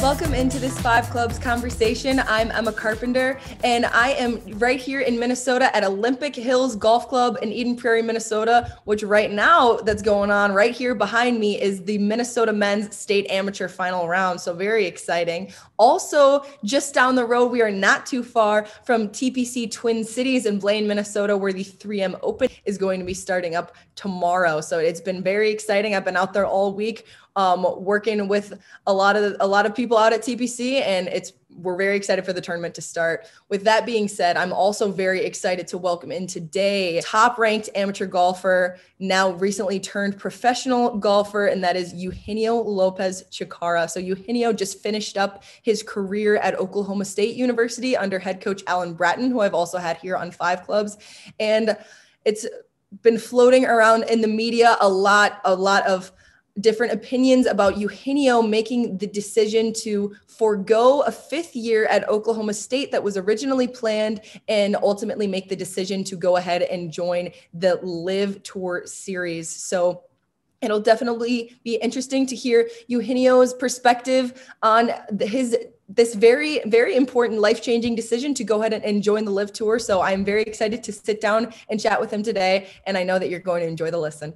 Welcome into this Five Clubs conversation. I'm Emma Carpenter, and I am right here in Minnesota at Olympic Hills Golf Club in Eden Prairie, Minnesota, which right now that's going on right here behind me is the Minnesota Men's State Amateur Final Round. So very exciting. Also, just down the road, we are not too far from TPC Twin Cities in Blaine, Minnesota, where the 3M Open is going to be starting up tomorrow. So it's been very exciting. I've been out there all week. Working with a lot of people out at TPC, and we're very excited for the tournament to start. With that being said, I'm also very excited to welcome in today top-ranked amateur golfer, now recently turned professional golfer, and that is Eugenio Lopez Chikara. So Eugenio just finished up his career at Oklahoma State University under head coach Alan Bratton, who I've also had here on Five Clubs, and it's been floating around in the media a lot of different opinions about Eugenio making the decision to forego a fifth year at Oklahoma State that was originally planned and ultimately make the decision to go ahead and join the LIV Tour Series. So it'll definitely be interesting to hear Eugenio's perspective on this very, very important life-changing decision to go ahead and join the LIV Tour. So I'm very excited to sit down and chat with him today, and I know that you're going to enjoy the listen.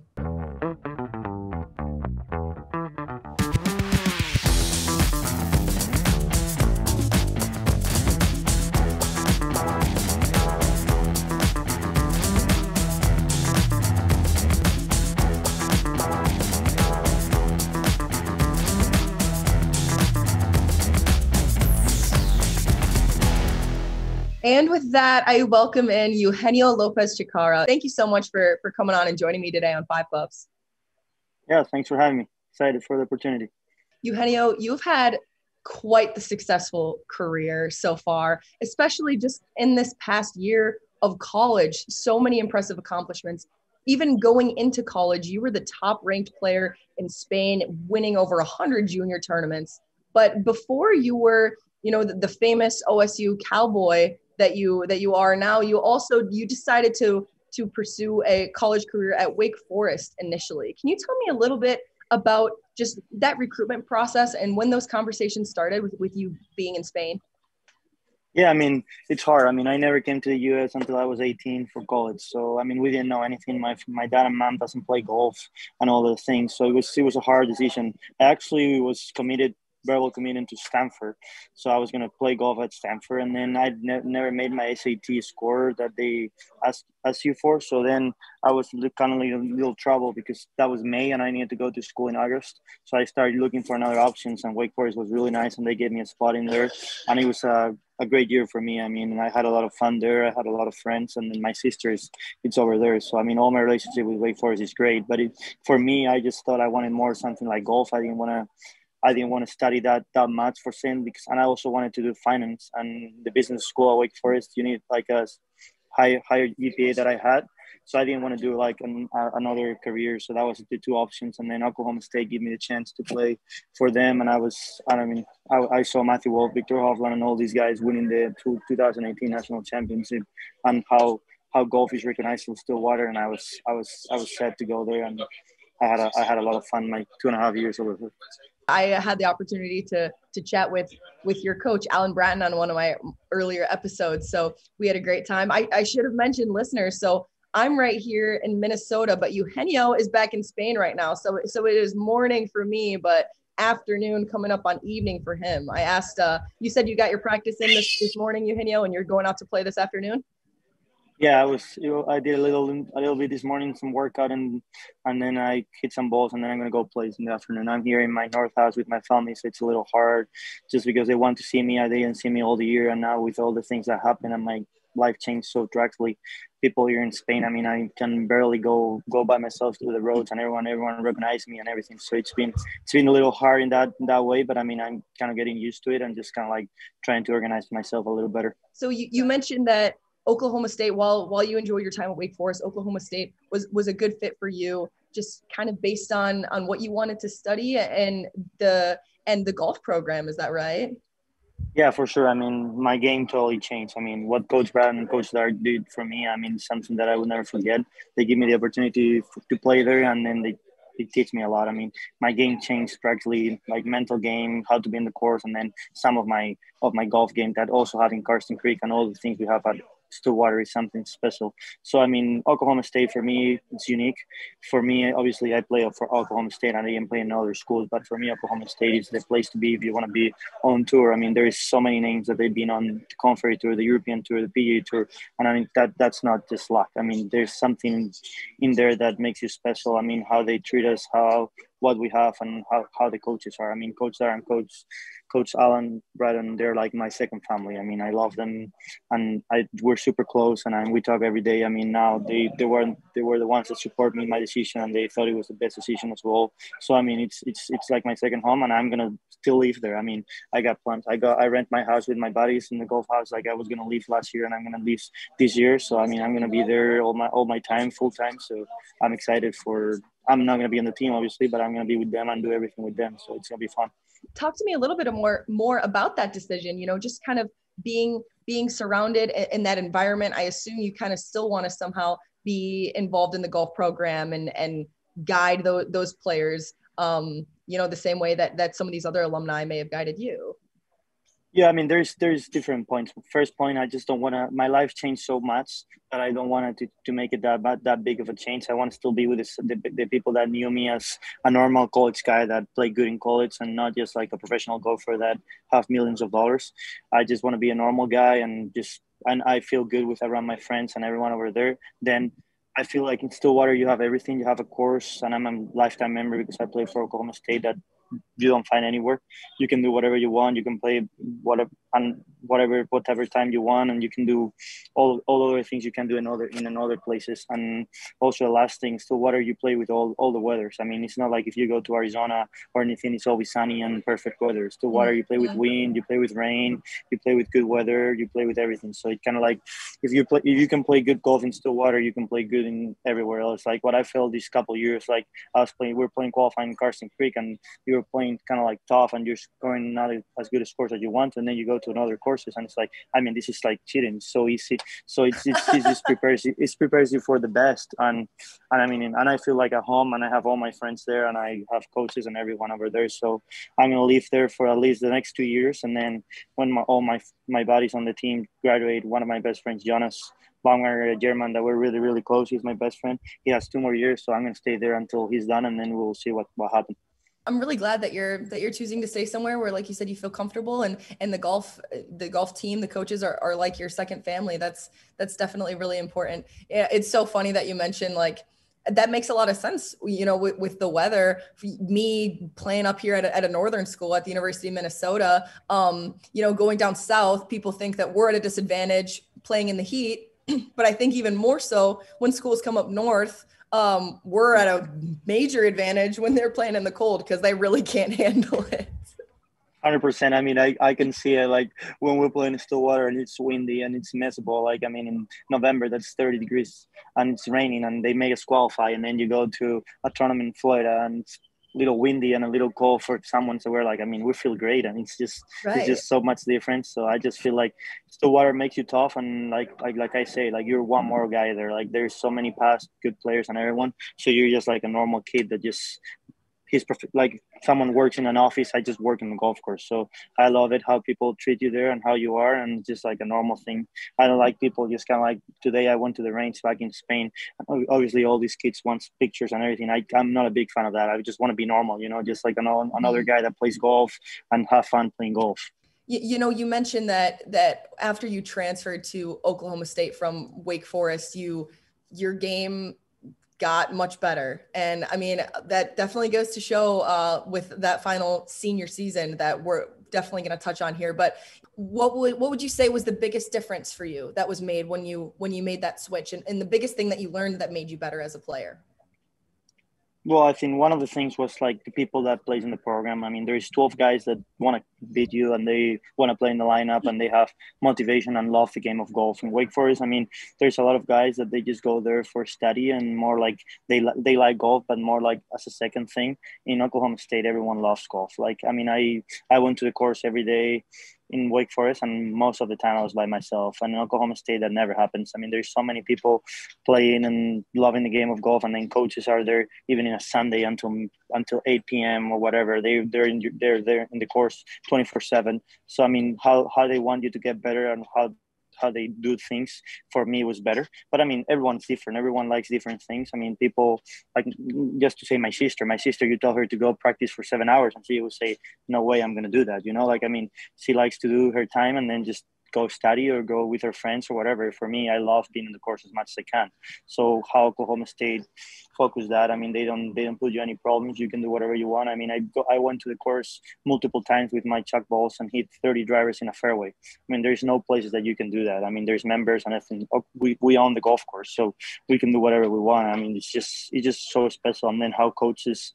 And with that, I welcome in Eugenio Lopez Chikara. Thank you so much for coming on and joining me today on Five Clubs. Yeah, thanks for having me. Excited for the opportunity. Eugenio, you've had quite the successful career so far, especially just in this past year of college. So many impressive accomplishments. Even going into college, you were the top-ranked player in Spain, winning over 100 junior tournaments. But before you were, the famous OSU Cowboy that you are now, you decided to pursue a college career at Wake Forest initially. Can you tell me a little bit about just that recruitment process and when those conversations started with you being in Spain? Yeah, it's hard. I never came to the U.S. until I was 18 for college. So, we didn't know anything. My dad and mom doesn't play golf and all those things. So it was a hard decision. I actually was verbal committed to Stanford. So I was going to play golf at Stanford, and then I never made my SAT score that they asked you for. So then I was kind of in a little trouble because that was May and I needed to go to school in August. So I started looking for another options, and Wake Forest was really nice, and they gave me a spot in there. And it was a great year for me. I had a lot of fun there. I had a lot of friends, and then my sister it's over there. So, all my relationship with Wake Forest is great. But for me, I just thought I wanted more something like golf. I didn't want to study that much for sim and I also wanted to do finance, and the business school at Wake Forest, you need like a higher GPA that I had. So I didn't want to do like another career. So that was the two options. And then Oklahoma State gave me the chance to play for them. And I saw Matthew Wolf, Victor Hovland, and all these guys winning the 2018 national championship, and how golf is recognized in Stillwater. And I was set to go there, and I had a lot of fun my 2.5 years over there. I had the opportunity to chat with your coach, Alan Bratton, on one of my earlier episodes. So we had a great time. I should have mentioned listeners. So I'm right here in Minnesota, but Eugenio is back in Spain right now. So it is morning for me, but afternoon coming up on evening for him. I asked, you said you got your practice in this morning, Eugenio, and you're going out to play this afternoon? Yeah, I did a little bit this morning, some workout, and then I hit some balls, and then I'm gonna go play in the afternoon. I'm here in my north house with my family, so it's a little hard, just because they want to see me. They didn't see me all the year, and now with all the things that happen, and my life changed so drastically. People here in Spain, I can barely go by myself through the roads, and everyone recognized me and everything. So it's been a little hard in that way, but I'm kind of getting used to it and just kind of like trying to organize myself a little better. So you mentioned that Oklahoma State, while you enjoy your time at Wake Forest, Oklahoma State was a good fit for you, just kind of based on what you wanted to study and the golf program. Is that right? Yeah, for sure. My game totally changed. What Coach Brad and Coach Dart did for me, something that I will never forget. They give me the opportunity to play there, and then it teach me a lot. I mean, my game changed practically, like mental game, how to be in the course, and then some of my golf game that also having Karsten Creek and all the things we have at Stillwater is something special. So I mean, Oklahoma State for me it's unique. For me, obviously, I play for Oklahoma State and I didn't play in other schools, but for me, Oklahoma State is the place to be if you want to be on tour. I mean, there is so many names that they've been on the Conference Tour, the European Tour, the PGA Tour, and I mean that's not just luck. I mean, there's something in there that makes you special. I mean, how they treat us, what we have, and how the coaches are. I mean, Coach Darren, Coach Alan, Braden, they're like my second family. I mean, I love them, and we're super close, and we talk every day. I mean, now they were the ones that support me in my decision, and they thought it was the best decision as well. So I mean, it's like my second home, and I'm gonna still live there. I mean, I got plans. I rent my house with my buddies in the golf house. Like I was gonna leave last year, and I'm gonna leave this year. So I mean, I'm gonna be there all my time, full time. So I'm excited for. I'm not gonna be on the team, obviously, but I'm gonna be with them and do everything with them. So it's gonna be fun. Talk to me a little bit more about that decision, just kind of being surrounded in that environment. I assume you kind of still want to somehow be involved in the golf program and guide those players, the same way that some of these other alumni may have guided you. Yeah, I mean, there's different points. First point, I just don't want to. My life changed so much that I don't want it to make it that big of a change. I want to still be with the people that knew me as a normal college guy that played good in college and not just like a professional golfer that have millions of dollars. I just want to be a normal guy and I feel good with around my friends and everyone over there. Then I feel like in Stillwater you have everything. You have a course, and I'm a lifetime member because I play for Oklahoma State that you don't find anywhere. You can do whatever you want. You can play whatever time you want, and you can do all other things you can do in other places. And also the last thing, Stillwater, you play with all the weathers. I mean, it's not like if you go to Arizona or anything, it's always sunny and perfect weather. Stillwater, you play with wind, you play with rain, you play with good weather, you play with everything. So it kind of like if you can play good golf in Stillwater, you can play good in everywhere else. Like what I felt these couple of years, like we're playing qualifying in Karsten Creek, and you're playing kind of like tough, and you're scoring not as good a scores as you want, and then you go to another courses, and it's like, I mean, this is like cheating. It's so easy. So it just prepares you for the best, and I mean, and I feel like at home, and I have all my friends there, and I have coaches and everyone over there. So I'm gonna live there for at least the next 2 years, and then when all my buddies on the team graduate, one of my best friends, Jonas Baumgartner, a German that we're really, really close. He's my best friend. He has 2 more years, so I'm going to stay there until he's done, and then we'll see what happens. I'm really glad that you're choosing to stay somewhere where, like you said, you feel comfortable, and the golf team, the coaches are like your second family. That's definitely really important. Yeah, it's so funny that you mentioned like that makes a lot of sense, with the weather. Me playing up here at a northern school at the University of Minnesota, going down south, people think that we're at a disadvantage playing in the heat. But I think even more so when schools come up north, we're at a major advantage when they're playing in the cold because they really can't handle it. 100%. I mean, I can see it like when we're playing in Stillwater and it's windy and it's miserable. Like, I mean, in November, that's 30 degrees and it's raining and they make us qualify. And then you go to a tournament in Florida and it's a little windy and a little cold for someone. So we're like, I mean, we feel great. And it's just so much difference. So I just feel like Stillwater makes you tough. And like I say, like you're one more guy there. Like there's so many past good players and everyone. So you're just like a normal kid that just – like someone works in an office. I just work in the golf course. So I love it how people treat you there and how you are, and just like a normal thing. I don't like people just kind of like today I went to the range back in Spain. Obviously all these kids want pictures and everything. I'm not a big fan of that. I just want to be normal, just like another guy that plays golf and have fun playing golf. You mentioned that after you transferred to Oklahoma State from Wake Forest, your game got much better. And I mean, that definitely goes to show with that final senior season that we're definitely going to touch on here. But what would you say was the biggest difference for you that was made when you made that switch, and the biggest thing that you learned that made you better as a player? Well, I think one of the things was like the people that plays in the program. I mean, there's 12 guys that want to beat you and they want to play in the lineup and they have motivation and love the game of golf. In Wake Forest, I mean, there's a lot of guys that they just go there for study and more like they like golf, but more like as a second thing. In Oklahoma State, everyone loves golf. Like, I mean, I went to the course every day. in Wake Forest, and most of the time I was by myself. And in Oklahoma State, that never happens. I mean, there's so many people playing and loving the game of golf, and then coaches are there even in a Sunday until 8 p.m. or whatever. They're there in the course 24/7. So I mean, how they want you to get better and how they do things, for me was better. But I mean, everyone's different. Everyone likes different things. I mean, people like, just to say my sister, you tell her to go practice for 7 hours and she will say, no way I'm going to do that. You know, like, I mean, she likes to do her time and then just go study or go with her friends or whatever. For me, I love being in the course as much as I can. So how Oklahoma State focus that, I mean, they don't put you any problems. You can do whatever you want. I mean, I went to the course multiple times with my chuck balls and hit 30 drivers in a fairway. I mean, there's no places that you can do that. I mean, there's members and everything. We own the golf course, so we can do whatever we want. I mean, it's just so special. And then how coaches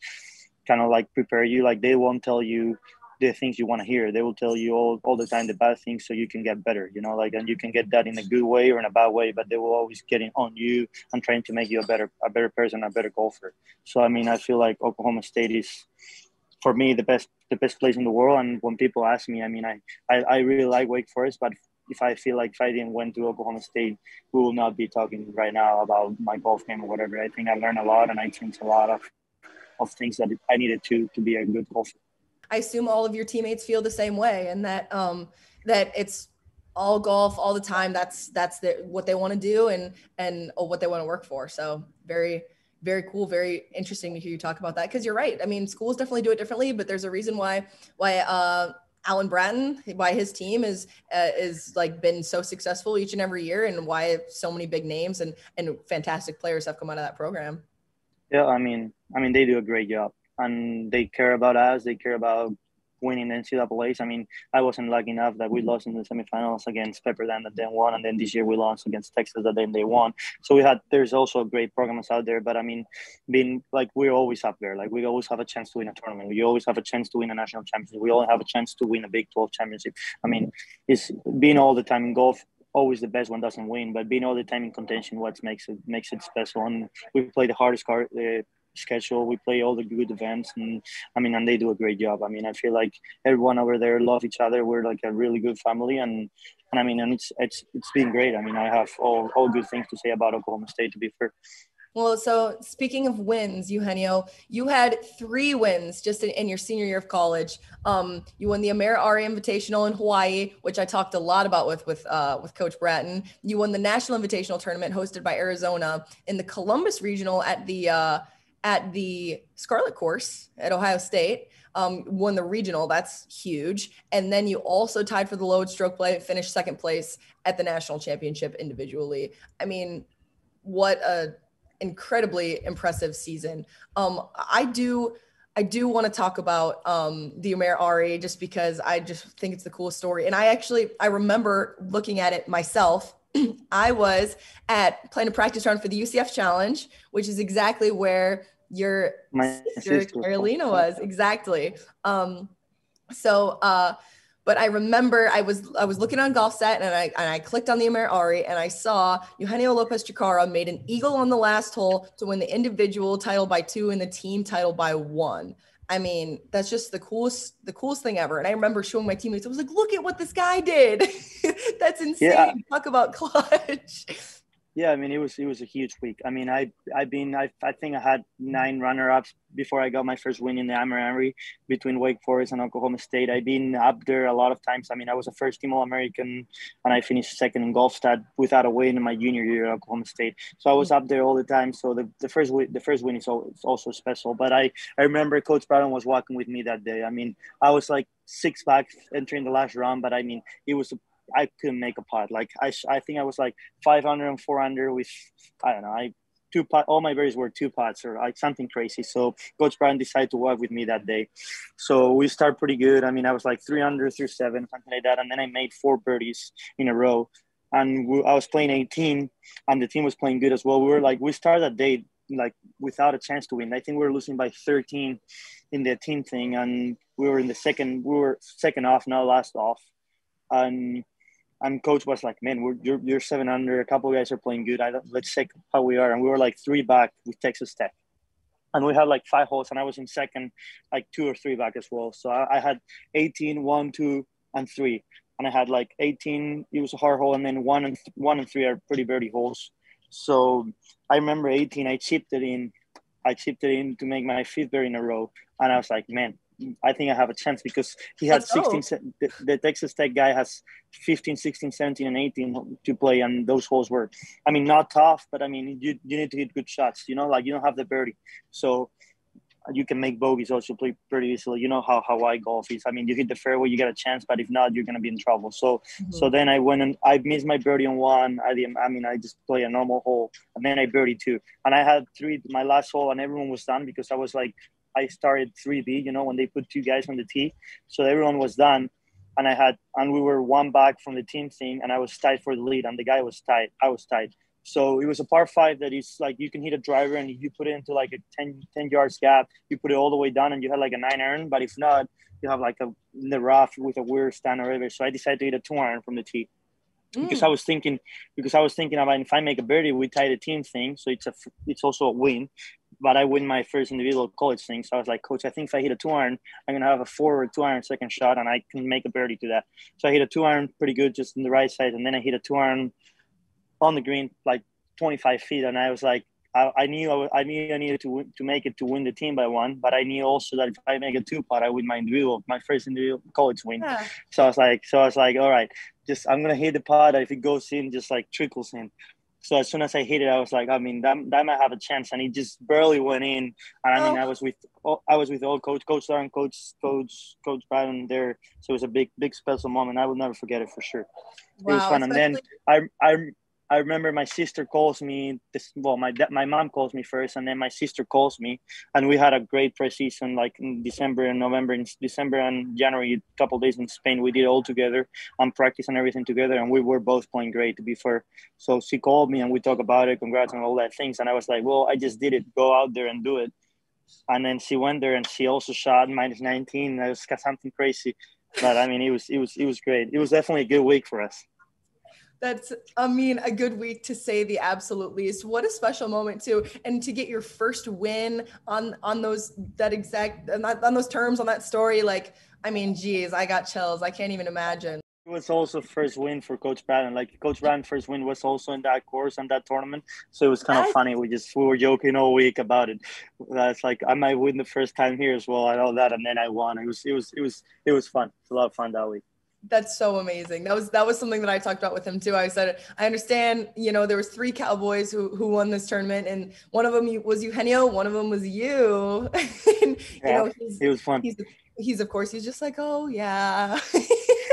kind of like prepare you, like they won't tell you the things you want to hear. They will tell you all the time the bad things so you can get better, you know, like, and you can get that in a good way or in a bad way, but they will always get in on you and trying to make you a better person, a better golfer. So I mean, I feel like Oklahoma State is, for me, the best place in the world. And when people ask me, I mean, I really like Wake Forest, but if I feel like if I didn't went to Oklahoma State, we will not be talking right now about my golf game or whatever. I think I learned a lot and I changed a lot of things that I needed to be a good golfer. I assume all of your teammates feel the same way, and that that it's all golf all the time. That's what they want to do and what they want to work for. So very, very cool, very interesting to hear you talk about that, because you're right. I mean, schools definitely do it differently, but there's a reason why Alan Bratton, why his team is like been so successful each and every year, and why so many big names and fantastic players have come out of that program. Yeah, I mean they do a great job. And they care about us. They care about winning NCAAs. I mean, I wasn't lucky enough that we lost in the semifinals against Pepperdine that then won, and then this year we lost against Texas that then they won. So there's also great programs out there, but I mean, being like, we're always up there. Like, we always have a chance to win a tournament. We always have a chance to win a national championship. We always have a chance to win a Big 12 championship. I mean, it's being all the time in golf. Always the best one doesn't win, but being all the time in contention, what makes it special. And we play the hardest schedule. We play all the good events, and I mean, and they do a great job. I mean, I feel like everyone over there love each other. We're like a really good family, and I mean, and it's been great. I mean, I have all good things to say about Oklahoma State, to be fair. Well, so speaking of wins, Eugenio, you had 3 wins just in your senior year of college. You won the Ameri Invitational in Hawaii, which I talked a lot about with Coach Bratton. You won the National Invitational Tournament hosted by Arizona, in the Columbus Regional at the Scarlet Course at Ohio State. Won the regional. That's huge. And then you also tied for the load stroke play, finished second place at the national championship individually. I mean, what a incredibly impressive season. I do want to talk about the Ameri just because I just think it's the coolest story. And I remember looking at it myself. I was playing a practice round for the UCF Challenge, which is exactly where your sister Carolina was. Exactly. But I remember I was looking on GolfStat and I clicked on the Ameri and I saw Eugenio Lopez Chikara made an eagle on the last hole to win the individual title by 2 and the team title by 1. I mean, that's just the coolest thing ever. And I remember showing my teammates, I was like, look at what this guy did. That's insane. Yeah. Talk about clutch. Yeah, I mean, it was a huge week. I mean, I think I had 9 runner-ups before I got my first win in the Ameri between Wake Forest and Oklahoma State. I've been up there a lot of times. I mean, I was a first-team All-American, and I finished second in GolfStat without a win in my junior year at Oklahoma State. So I was up there all the time. So the first win is also special. But I remember Coach Bratton was walking with me that day. I mean, I was like 6 back entering the last round, but I mean, I couldn't make a putt. Like I think I was like 500 and 400 with, I don't know, 2 putt. All my birdies were 2 putts or like something crazy. So Coach Bratton decided to walk with me that day. So we started pretty good. I mean, I was like 300 through 7, something like that. And then I made 4 birdies in a row. And I was playing 18 and the team was playing good as well. We started that day like without a chance to win. I think we were losing by 13 in the team thing. And we were second off, not last off. And coach was like, man, you're 7 under. A couple of guys are playing good. Let's check how we are. And we were like 3 back with Texas Tech. And we had like 5 holes, and I was in second, like 2 or 3 back as well. So I had 18, 1, 2, and 3. And I had like 18. It was a hard hole, and then 1 and 3 are pretty birdie holes. So I remember 18. I chipped it in. To make my 5th birdie in a row, and I was like, man, I think I have a chance, because he had 16. The Texas Tech guy has 15, 16, 17, and 18 to play, and those holes were, I mean, not tough, but I mean, you need to hit good shots. Like you don't have the birdie, so you can make bogeys also play pretty easily. You know how Hawaii golf is. I mean, you hit the fairway, you get a chance, but if not, you're gonna be in trouble. So then I went and I missed my birdie on 1. I just play a normal hole, and then I birdied 2, and I had 3 my last hole, and everyone was done, because I started 3B. When they put 2 guys on the tee, so everyone was done, and we were 1 back from the team thing, and I was tied for the lead, and the guy was tied. I was tied. So it was a par 5 that is like, you can hit a driver and you put it into like a 10 yards gap, you put it all the way down, and you had like a 9 iron. But if not, you have like in the rough with a weird stand or whatever. So I decided to hit a 2 iron from the tee, because I was thinking about, if I make a birdie, we tie the team thing. So it's also a win, but I win my first individual college thing. So I was like, coach, I think if I hit a 2 iron, I'm going to have a 4 or 2 iron second shot, and I can make a birdie to that. So I hit a 2 iron pretty good, just in the right side. And then I hit a 2 iron on the green, like 25 feet. And I was like, I knew I needed to make it to win the team by 1, but I knew also that if I make a 2 putt, I win my first individual college win. Yeah. So I was like, all right, just, I'm going to hit the putt. If it goes in, just like trickles in. So as soon as I hit it, I was like, I mean, that might have a chance. And it just barely went in. And I mean, I was with old Coach Darren, Coach Byron there. So it was a big special moment. I will never forget it for sure. Wow, it was fun. And then I remember my sister calls me. My mom calls me first, and then my sister calls me, and we had a great preseason, like in December and November. In December and January, a couple of days in Spain, we did it all together and practice and everything together, and we were both playing great, to be fair. So she called me, and we talked about it, congrats and all that things, and I was like, well, I just did it. Go out there and do it. And then she went there, and she also shot -19. It was something crazy, but I mean, it was great. It was definitely a good week for us. That's, I mean, a good week to say the absolute least. What a special moment too. And to get your first win on those terms, on that story. Like, I mean, geez, I got chills. I can't even imagine. It was also first win for Coach Bradden. Like, Coach Bradden's first win was also in that course and that tournament. So it was kind of funny. We were joking all week about it. That's like, I might win the first time here as well. I know that. And then I won. It was fun. It's a lot of fun that week. That's so amazing. That was something that I talked about with him too. I said, I understand, there was 3 Cowboys who won this tournament, and one of them was Eugenio, one of them was you. And, it was fun. He's of course, he's just like, oh yeah.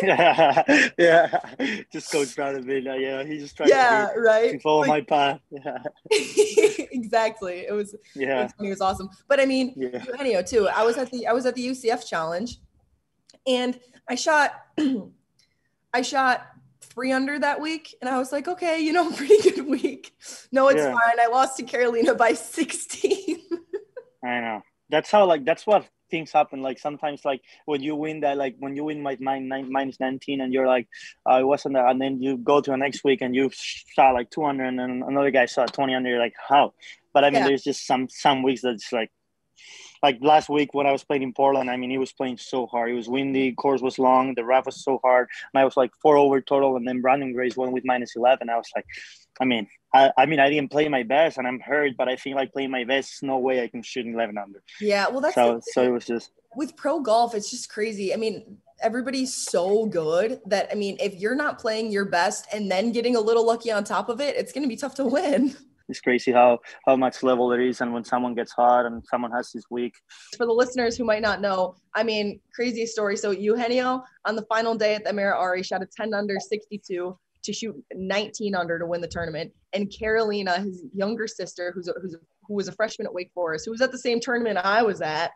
yeah. Just Coach Brown a bit. Yeah. He just tried to follow my path. Yeah. Exactly. It was awesome. But I mean, Eugenio too. I was at the UCF challenge, and I shot 3 under that week, and I was like, okay, pretty good week. No, it's fine. I lost to Carolina by 16. I know. That's what things happen. Like, sometimes, like, when you win -19 and you're like, it wasn't that, and then you go to the next week and you shot like 2 under, and then another guy shot 20 under. You're like, how? But I mean, there's just some weeks that's like last week when I was playing in Portland, I mean, he was playing so hard. It was windy, course was long, the rough was so hard, and I was like 4 over total, and then Brandon Grace won with -11. I was like, I didn't play my best, and I'm hurt, but I think like playing my best, no way I can shoot 11 under. Yeah, well, that's so it was just with pro golf, it's just crazy. I mean, everybody's so good that, I mean, if you're not playing your best and then getting a little lucky on top of it, it's going to be tough to win. It's crazy how much level there is, and when someone gets hot and someone has this week. For the listeners who might not know, I mean, crazy story. So Eugenio, on the final day at the Emira Ari, shot a 10 under 62 to shoot 19 under to win the tournament. And Carolina, his younger sister, who was a freshman at Wake Forest, who was at the same tournament I was at,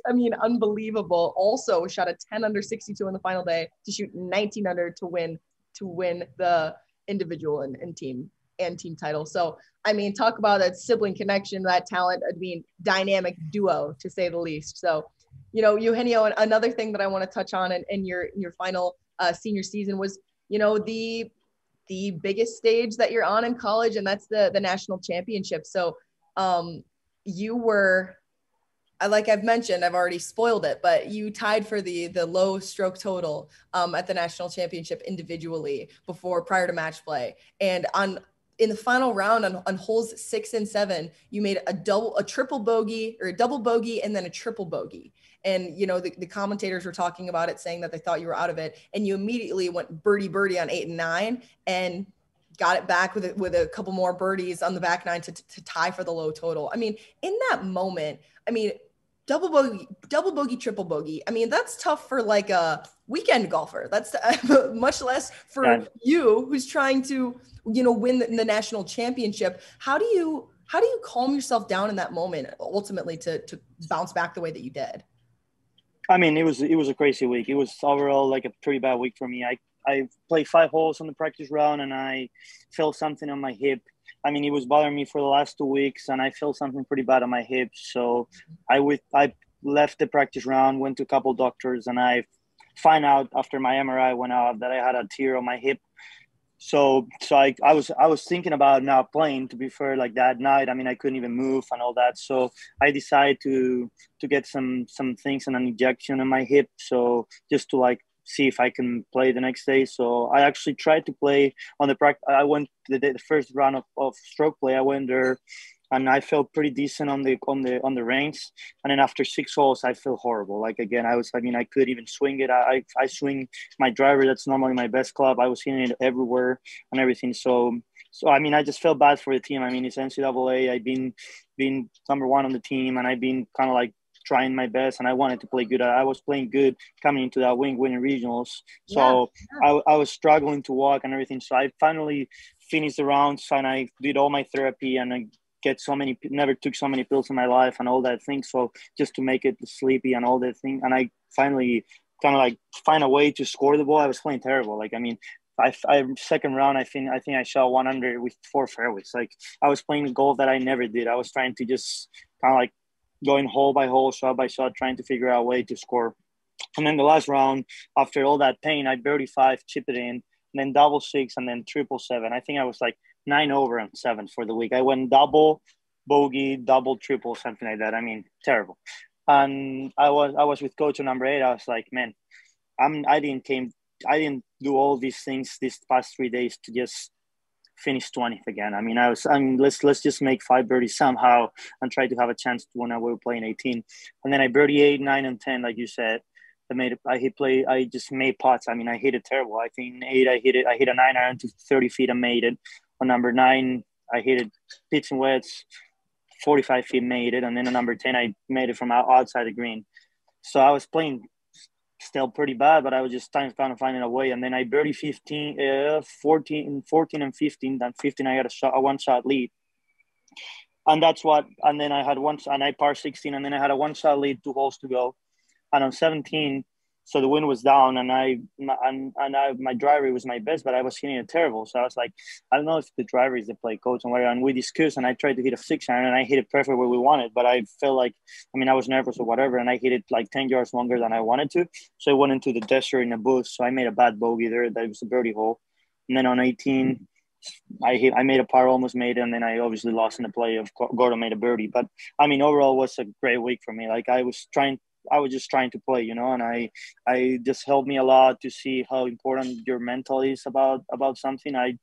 I mean, unbelievable, also shot a 10 under 62 on the final day to shoot 19 under to win the individual and team title. So, I mean, talk about that sibling connection, that talent, I mean, dynamic duo, to say the least. So, Eugenio, another thing that I want to touch on in your final senior season was, the biggest stage that you're on in college, and that's the national championship. So, you were like I've mentioned, I've already spoiled it, but you tied for the low stroke total at the national championship individually prior to match play. And in the final round on holes 6 and 7, you made a triple bogey or a double bogey and then a triple bogey. And, you know, the commentators were talking about it, saying that they thought you were out of it. And you immediately went birdie on 8 and 9 and got it back with a couple more birdies on the back 9 to tie for the low total. I mean, in that moment, I mean, double bogey, triple bogey. I mean, that's tough for like a weekend golfer. That's much less for you who's trying to, you know, win the national championship. How do you calm yourself down in that moment ultimately to bounce back the way that you did? I mean, it was a crazy week. It was overall like a pretty bad week for me. I played 5 holes on the practice round and I felt something on my hip. I mean, it was bothering me for the last 2 weeks and I felt something pretty bad on my hip. So I left the practice round, went to a couple doctors, and I find out after my MRI went out that I had a tear on my hip. So I was thinking about not playing, to be fair, like that night. I mean, I couldn't even move and all that. So I decided to get some things and an injection in my hip. So just to like see if I can play the next day. So I actually tried to play on the practice. I went the first round of stroke play. I went there and I felt pretty decent on the range. And then after 6 holes, I feel horrible. Like again, I couldn't even swing it. I swing my driver. That's normally my best club. I was hitting it everywhere and everything. So I mean, I just felt bad for the team. I mean, it's NCAA. I've been number 1 on the team, and I've been kind of like trying my best, and I wanted to play good. I was playing good coming into that winning regionals. So I was struggling to walk and everything. So I finally finished the rounds and I did all my therapy and I never took so many pills in my life and all that thing. So just to make it sleepy and all that thing. And I finally kind of like find a way to score the ball. I was playing terrible. Like, I mean, second round, I think I shot 100 with 4 fairways. Like I was playing golf that I never did. I was trying to just kind of like going hole by hole, shot by shot, trying to figure out a way to score. And then the last round, after all that pain, I birdie 5, chip it in, and then double 6, and then triple 7. I think I was like 9 over and 7 for the week. I went double, bogey, double, triple, something like that. I mean, terrible. And I was with coach on number 8. I was like, man, I didn't do all these things these past 3 days to just finish 20th again. I mean, let's just make 5 birdies somehow and try to have a chance when we were playing 18. And then I birdie 8, 9, and 10, like you said. I just made putts. I mean, I hit it terrible. I think 8, I hit a 9 iron to 30 feet and made it. On number 9, I hit it pitch and wedge, 45 feet, made it. And then on number 10, I made it from outside the green. So I was playing still pretty bad, but I was just kind of finding a way. And then I birdie 14 and 15. Then 15, I got a 1-shot lead. And then I had and I par 16, and then I had a 1-shot lead, 2 holes to go. And on 17, so the wind was down, and my driver was my best, but I was hitting it terrible. So I was like, I don't know if the driver is the play coach and whatever. And we discussed, and I tried to hit a 6 iron, and I hit it perfect where we wanted. But I felt like, I mean, I was nervous or whatever, and I hit it like 10 yards longer than I wanted to. So it went into the desert in the bush. So I made a bad bogey there. That was a birdie hole. And then on 18, I made a par, almost made it, and then I obviously lost in the play of Gordon made a birdie. But I mean, overall, it was a great week for me. Like I was just trying to play, you know, and I just helped me a lot to see how important your mental is about something. I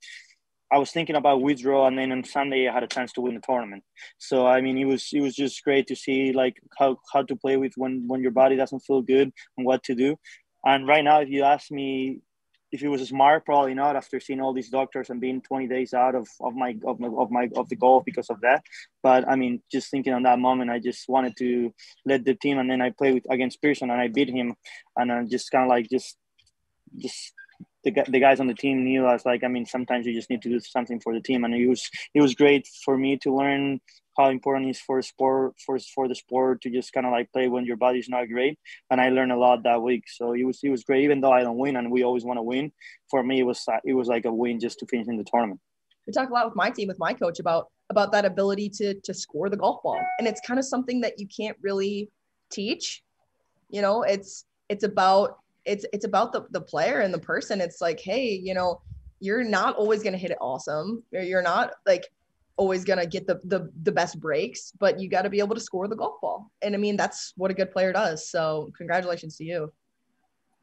was thinking about withdraw, and then on Sunday I had a chance to win the tournament. So I mean, it was just great to see like how to play with when your body doesn't feel good and what to do. And right now, if you ask me if it was smart, probably not, after seeing all these doctors and being 20 days out of the golf because of that. But I mean, just thinking on that moment, I just wanted to let the team, and then I played against Pearson and I beat him, and I just kind of like just the guys on the team knew. I was like, I mean, sometimes you just need to do something for the team, and it was great for me to learn how important it is for the sport to just kind of like play when your body's not great. And I learned a lot that week. So it was great, even though I don't win, and we always want to win. For me, it was like a win just to finish in the tournament. We talk a lot with my team, with my coach, about that ability to score the golf ball. And it's kind of something that you can't really teach. You know, it's about the player and the person. It's like, hey, you know, you're not always going to hit it awesome. You're not like always going to get the best breaks, but you got to be able to score the golf ball. And I mean, that's what a good player does. So congratulations to you.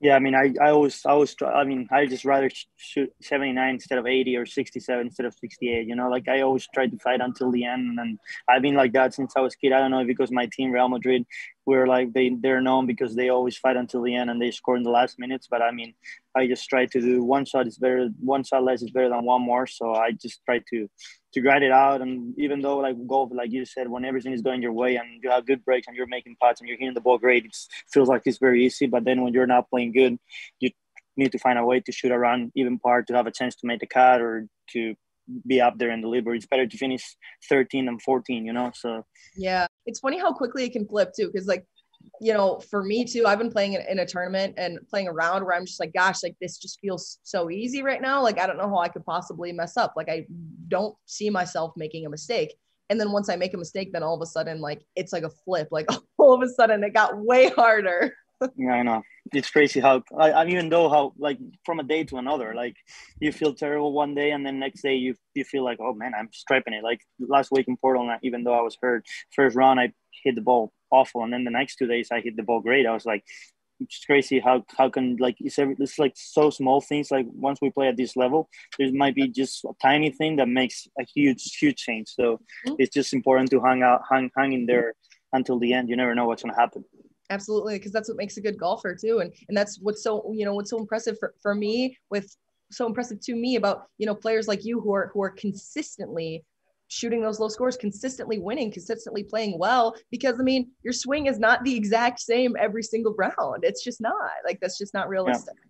Yeah, I mean, I always try. I mean, I just rather shoot 79 instead of 80 or 67 instead of 68. You know, like I always try to fight until the end, and I've been like that since I was a kid. I don't know if because my team Real Madrid, we're like they're known because they always fight until the end and they score in the last minutes. But I mean, I just try to do one shot is better, one shot less is better than one more. So I just try to grind it out. And even though like golf, like you said, when everything is going your way and you have good breaks and you're making putts and you're hitting the ball great, it feels like it's very easy. But then when you're not playing good, you need to find a way to shoot around even par to have a chance to make the cut or to be up there in the leaderboard. It's better to finish 13 than 14, you know? So yeah, it's funny how quickly it can flip too. Cause like, you know, for me too, I've been playing in a tournament and playing around where I'm just like, gosh, like this just feels so easy right now. Like, I don't know how I could possibly mess up. Like, I don't see myself making a mistake. And then once I make a mistake, then all of a sudden, like, it's like a flip, like all of a sudden it got way harder. yeah, I know. It's crazy how I even though how like from a day to another, like you feel terrible one day and then next day you feel like, oh man, I'm striping it. Like last week in Portland, even though I was hurt, first round I hit the ball awful, and then the next 2 days I hit the ball great. I was like, it's crazy how can like it's like so small things. Like once we play at this level, there might be just a tiny thing that makes a huge change. So it's just important to hang in there until the end. You never know what's going to happen. Absolutely, because that's what makes a good golfer too, and that's what's so, you know, what's so impressive for me, with so impressive to me about, you know, players like you who are consistently shooting those low scores, consistently winning, consistently playing well. Because I mean, your swing is not the exact same every single round. It's just not, like, that's just not realistic. Yeah.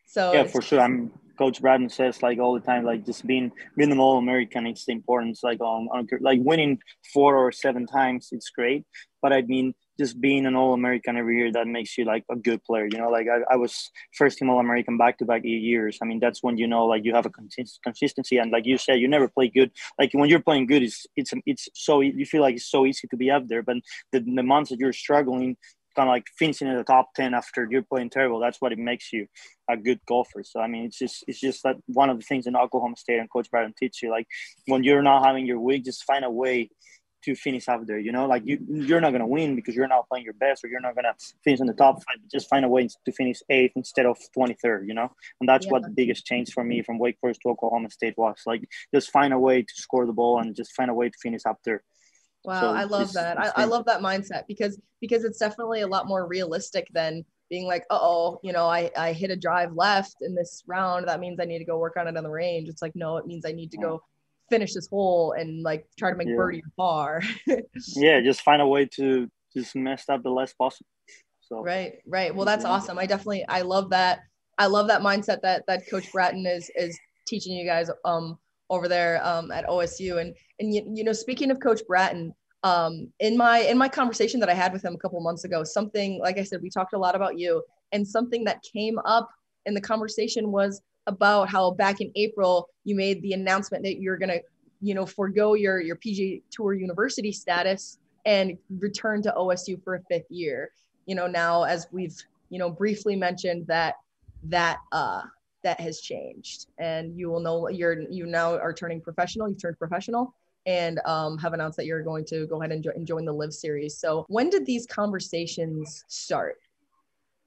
So Yeah, for sure. I'm Coach Braden says like all the time, like just being an All American, it's the importance. Like on like winning 4 or 7 times, it's great. But I mean, just being an All American every year, that makes you like a good player. You know, like I was first team All American back to back 8 years. I mean, that's when you know like you have a consistency. And like you said, you never play good. Like when you're playing good, it's so you feel like it's so easy to be up there. But the months that you're struggling, kind of like finishing in the top 10 after you're playing terrible, that's what it makes you a good golfer. So I mean, it's just that one of the things in Oklahoma State and Coach Barron teach you, like when you're not having your week, just find a way to finish up there. You know, like you're not gonna win because you're not playing your best, or you're not gonna finish in the top 5. Just find a way to finish 8th instead of 23rd. You know, and that's what the biggest change for me from Wake Forest to Oklahoma State was. Like just find a way to score the ball and just find a way to finish up there. Wow, So I love that. I love that mindset because it's definitely a lot more realistic than being like, oh, you know, I hit a drive left in this round. That means I need to go work on it on the range. It's like, no, it means I need to go finish this hole and like try to make birdie or par. Yeah, just find a way to just mess up the less possible. So right. Well, that's awesome. I love that. I love that mindset that Coach Bratton is teaching you guys over there at OSU. And you know, speaking of Coach Bratton, in my conversation that I had with him a couple of months ago, something, like I said, we talked a lot about you, and something that came up in the conversation was about how back in April you made the announcement that you're gonna, you know, forego your PGA Tour University status and return to OSU for a 5th year. You know, now as we've, you know, briefly mentioned that has changed, and you will know you now are turning professional. You've turned professional, and have announced that you're going to go ahead and join the LIV Series. So when did these conversations start?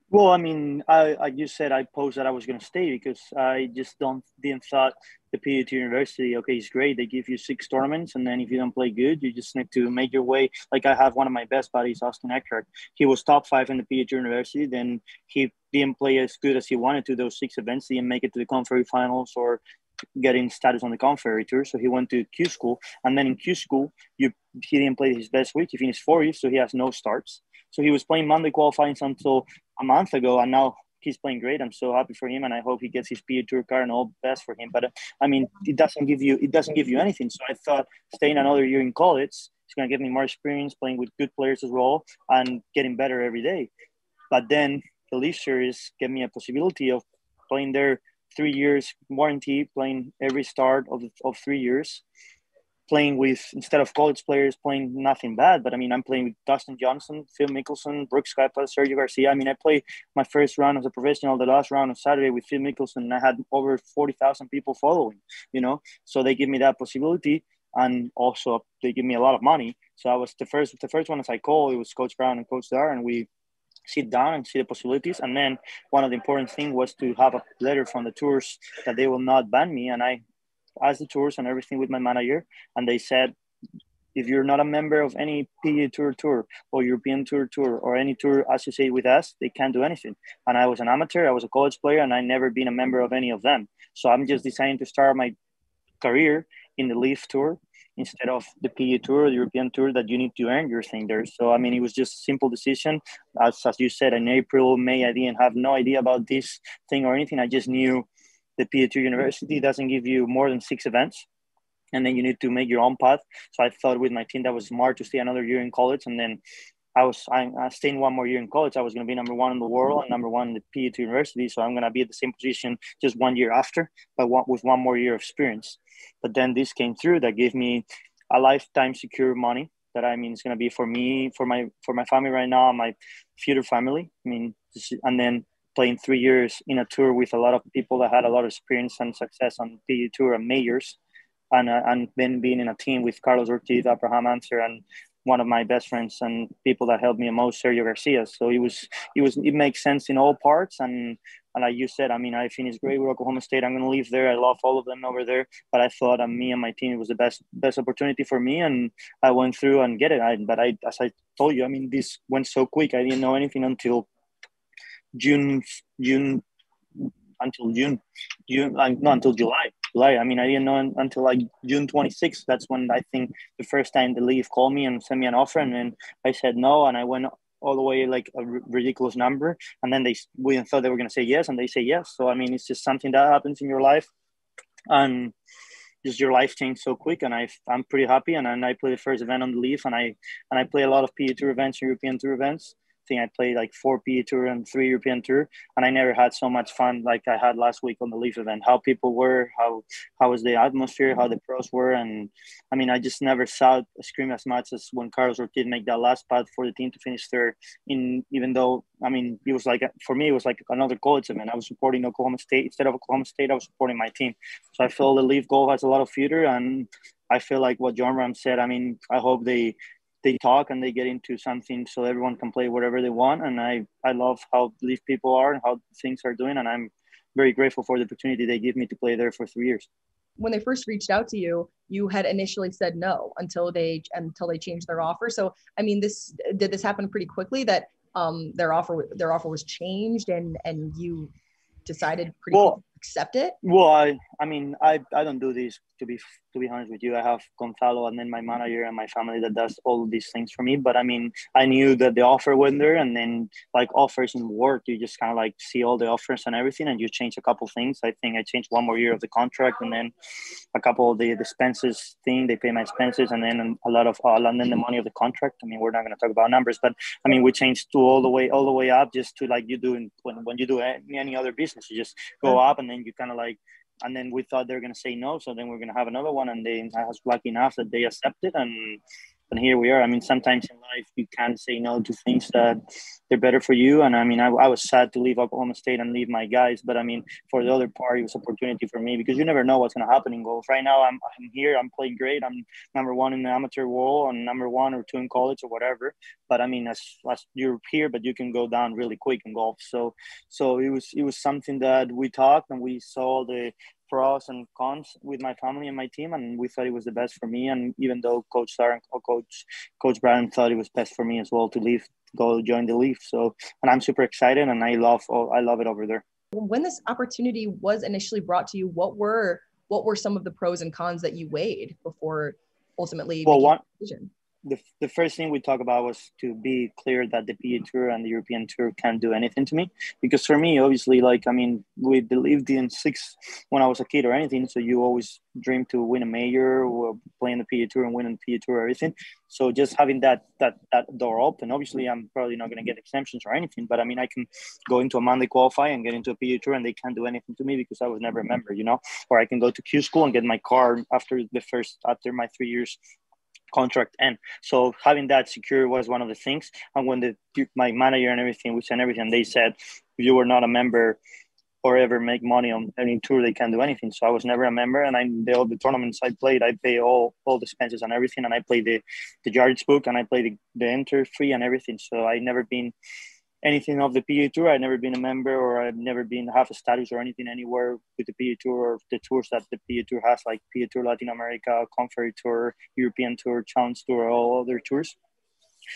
Well, I mean, like you said, I posed that I was going to stay because I just didn't thought the PGA University, okay, it's great. They give you 6 tournaments, and then if you don't play good, you just need to make your way. Like I have one of my best buddies, Austin Eckhart. He was top 5 in the PGA University. Then he didn't play as good as he wanted to those 6 events. He didn't make it to the Conferry Finals or getting status on the Conferry Tour. So he went to Q School, and then in Q School, he didn't play his best week. He finished 40th, so he has no starts. So he was playing Monday qualifying until a month ago, and now he's playing great. I'm so happy for him, and I hope he gets his PGA Tour card and all best for him. But I mean, it doesn't give you anything. So I thought staying another year in college is going to give me more experience playing with good players as well and getting better every day. But then the LIV Series gave me a possibility of playing there 3 years warranty, playing every start of 3 years. Playing with, instead of college players, playing nothing bad, but I mean, I'm playing with Dustin Johnson, Phil Mickelson, Brooks Koepka, Sergio Garcia. I mean, I played my first round as a professional, the last round on Saturday with Phil Mickelson, and I had over 40,000 people following, you know? So they give me that possibility. and also they give me a lot of money. So I was the first one as I called. It was Coach Brown and Coach Dar, and we sit down and see the possibilities. And then one of the important things was to have a letter from the tours that they will not ban me. And I asked the tours and everything with my manager, and they said, if you're not a member of any PGA Tour or European Tour or any tour associated with us, they can't do anything. And I was an amateur, I was a college player, and I never been a member of any of them. So I'm just deciding to start my career in the LIV Tour instead of the PGA Tour or the European Tour that you need to earn your thing there. So, I mean, it was just a simple decision. As you said, in April, May, I didn't have no idea about this thing or anything. I just knew the PGA Tour University doesn't give you more than 6 events, and then you need to make your own path. So I thought with my team that was smart to stay another year in college, and then I staying one more year in college. I was going to be number 1 in the world and number 1 in the PGA University. So I'm going to be at the same position just 1 year after, but with 1 more year of experience. But then this came through that gave me a lifetime secure money that, I mean, it's going to be for me, for my family right now, my future family. I mean, and then playing 3 years in a tour with a lot of people that had a lot of experience and success on PGA Tour and majors. And then being in a team with Carlos Ortiz, Abraham Anser, and one of my best friends and people that helped me the most, Sergio Garcia. So it makes sense in all parts. And like you said, I mean, I finished great with Oklahoma State. I'm going to leave there. I love all of them over there. But I thought me and my team, it was the best opportunity for me. And I went through and get it. As I told you, I mean, this went so quick. I didn't know anything until June, until July. I mean, I didn't know until like June 26th. That's when I think the first time the LIV called me and sent me an offer, and then I said no, and I went all the way like a ridiculous number, and then we thought they were going to say yes, and they say yes. So I mean, it's just something that happens in your life, and just your life changed so quick. And I'm pretty happy, and I played the first event on the LIV, and I play a lot of PGA Tour events and European Tour events. Think I played like 4 PGA Tour and 3 European Tour, and I never had so much fun like I had last week on the LIV event. How people were, how was the atmosphere, how the pros were, and I mean, I just never saw a scream as much as when Carlos Ortiz made that last putt for the team to finish third. Even though, I mean, it was like, for me, it was like another college event. I was supporting Oklahoma State instead of Oklahoma State. I was supporting my team, so I feel the LIV Golf has a lot of future, and I feel like what John Ram said. I mean, I hope they talk and they get into something so everyone can play whatever they want. And I love how LIV people are and how things are doing. And I'm very grateful for the opportunity they give me to play there for 3 years. When they first reached out to you, you had initially said no until they changed their offer. So, I mean, did this happen pretty quickly that their offer was changed and you decided pretty quickly to accept it? Well, I mean, I don't do this to be honest with you. I have Gonzalo and then my manager and my family that does all these things for me. But I mean, I knew that the offer went there, and then like offers in work, you just kind of like see all the offers and everything, and you change a couple things. I think I changed 1 more year of the contract, and then a couple of the expenses thing. They pay my expenses, and then a lot of and then the money of the contract. I mean, we're not going to talk about numbers, but I mean, we changed to all the way up, just to like you do when you do any other business, you just go up, and then you kind of like. And then we thought they were going to say no, so then we're going to have another one. And I was lucky enough that they accepted, and here we are. I mean, sometimes in life you can't say no to things that they're better for you. And I mean, I was sad to leave Oklahoma State and leave my guys, but I mean, for the other part, it was an opportunity for me because you never know what's going to happen in golf. Right now, I'm here, I'm playing great. I'm number 1 in the amateur world and number 1 or 2 in college or whatever. But I mean, as you're here, but you can go down really quick in golf. So it was something that we talked and we saw the pros and cons with my family and my team, and we thought it was the best for me. And even though Coach Sarah and Coach Brian thought it was best for me as well to go join the LIV. So, and I'm super excited, and I love it over there. When this opportunity was initially brought to you, what were some of the pros and cons that you weighed before ultimately making a decision? The first thing we talked about was to be clear that the PGA Tour and the European Tour can't do anything to me. Because for me, obviously, like, I mean, we believed in 6 when I was a kid or anything. So you always dream to win a major or play in the PGA Tour and win in the PGA Tour or everything. So just having that door open, obviously, I'm probably not going to get exemptions or anything. But I mean, I can go into a Monday qualify and get into a PGA Tour and they can't do anything to me because I was never a member, you know. Or I can go to Q school and get my car after my 3 years contract end. So having that secure was one of the things. And when my manager and everything, we sent everything, they said, if you were not a member or ever make money on any tour. They can't do anything. So I was never a member, and all the tournaments I played, I pay all the expenses and everything, and I play the yardage book, and I play the enter fee and everything. So I never been anything of the PA Tour. I've never been a member, or I've never been have a status or anything anywhere with the PA Tour or the tours that the PA Tour has, like PA Tour Latin America, Conferry Tour, European Tour, Challenge Tour, all other tours.